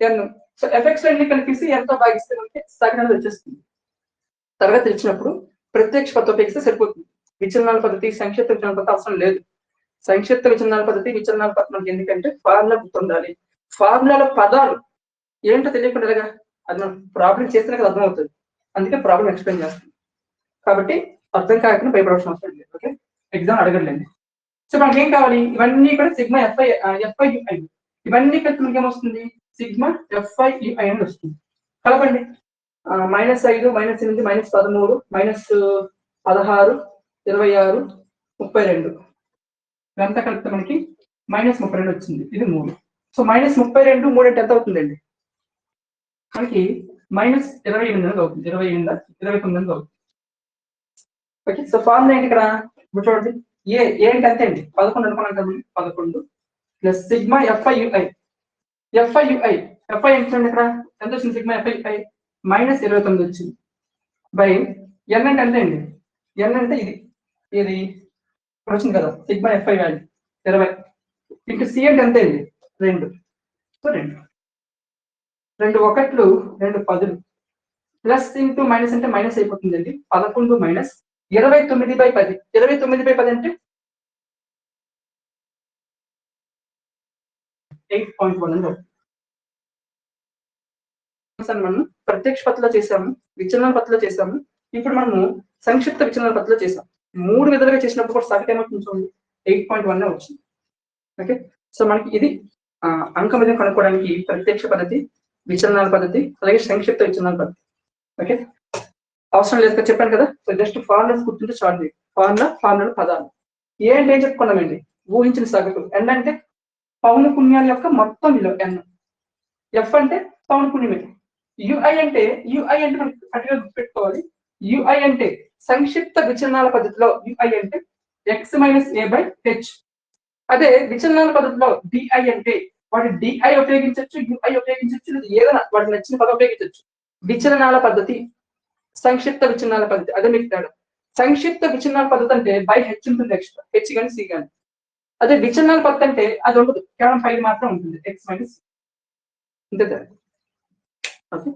ఎన్, సో ఎఫ్ఎక్స్ రెండు కలిపేసి ఎంతో భాగిస్తే మనకి సగం అనేది వచ్చేస్తుంది. తరగతి ఇచ్చినప్పుడు ప్రత్యక్ష పద్ధతి ఉపయోగిస్తే సరిపోతుంది. విచలనాల పద్ధతి, సంక్షిప్త విచలనాల పద్ధతి అవసరం లేదు. సంక్షిప్త విచలనాల పద్ధతి, విచలనాల పద్ధతి మనకి ఎందుకంటే ఫార్ములా గుర్తుండాలి. ఫార్ములాల పదాలు ఏంటో తెలియకుండా అది మనం ప్రాబ్లం చేస్తేనే కదా అర్థం అవుతుంది. అందుకే ప్రాబ్లం ఎక్స్ప్లెయిన్ చేస్తాం. కాబట్టి అర్థం కాకుండా భయపడాల్సిన అవసరం లేదు. Okay, exam అడగలేండి. సో మనకి ఏం కావాలి? ఇవన్నీ కూడా సిగ్మా ఎఫ్ఐ యుఐ, ఇవన్నీ కలిపి మనకి ఏమొస్తుంది? సిగ్మా ఎఫ్ఐ యుఐ అని వస్తుంది. కలపండి. -5, -8, -13, -16, 26, 32 ఇదంతా కలిపితే మనకి -32 వచ్చింది. ఇది 3. సో -32 3 అంటే ఎంత అవుతుందండి? మనకి -28 అవుతుంది. 29 అవుతుంది. ఓకే, సో ఫార్ములా ఏంటి ఇక్కడ? ఇప్పుడు చూడండి, ఏంటి అంతే అండి 11 అనుకున్నాం కదా. 11 plus sigma f i ui. Fi ఎంత ఇక్కడ? ఎంత వచ్చింది? సిగ్మా ఎఫ్ఐ యుఐ -29 వచ్చింది బై ఎన్ అంటే ఎంత అండి? ఎన్ అంటే ఇది వచ్చింది కదా, sigma fi value 20 into c అంటే ఎంత అండి? 2. సో 2 ఒకట్లు 2 10 ప్లస్ ఇంటూ మైనస్ అంటే మైనస్ అయిపోతుందండి. 11 మైనస్ 29/10. 29/10 అంటే 8.1 అని అవుతుంది. మనం ప్రత్యక్ష పద్ధతిలో చేసాము, విచలన పద్ధతిలో చేసాము. ఇప్పుడు మనము సంక్షిప్త విచలన పద్ధతిలో చేసాం. 3 విధాలుగా చేసినప్పుడు కూడా సగటు ఏమవుతుంది చూడండి, 8.1 వచ్చింది. ఓకే, సో మనకి ఇది అంక మీద కనుక్కోవడానికి ప్రత్యక్ష పద్ధతి, విచలనాల పద్ధతి, అలాగే సంక్షిప్త విచలనాల పద్ధతి. ఓకే, అవసరం లేదు చెప్పాను కదా. సో జస్ట్ ఫార్ములాస్ గుర్తుంటే చాలు. ఫార్ములా పదాలు ఏంటి ఏం చెప్పుకున్నామండి? ఊహించిన సగటు. ఎన్ అంటే పౌన పుణ్యాల యొక్క మొత్తం విలువ ఎన్. ఎఫ్ అంటే పౌన పుణ్యమే. యుఐ అంటే మనకి కరెక్ట్గా గుర్తుపెట్టుకోవాలి. యుఐ అంటే సంక్షిప్త విచలనాల పద్ధతిలో యుఐ అంటే X minus A by H. అదే విచలనాల పద్ధతిలో డిఐ అంటే వాటి డిఐ ఉపయోగించవచ్చు, యుఐ ఉపయోగించవచ్చు, లేదా ఏదైనా వాటి నచ్చిన పదం ఉపయోగించవచ్చు. విచలనాల పద్ధతి, సంక్షిప్త విచలనాల పద్ధతి, అదే మీకు తేడా. సంక్షిప్త విచలనాల పద్ధతి అంటే బై హెచ్ ఉంటుంది, ఎక్స్ట్రా హెచ్ కానీ సి కానీ. అదే విచలనాల పద్ధతి అంటే అది ఉండదు, కేవలం 5 మాత్రం ఉంటుంది, ఎక్స్ మైనస్. ఇంతే తేడా. ఓకే.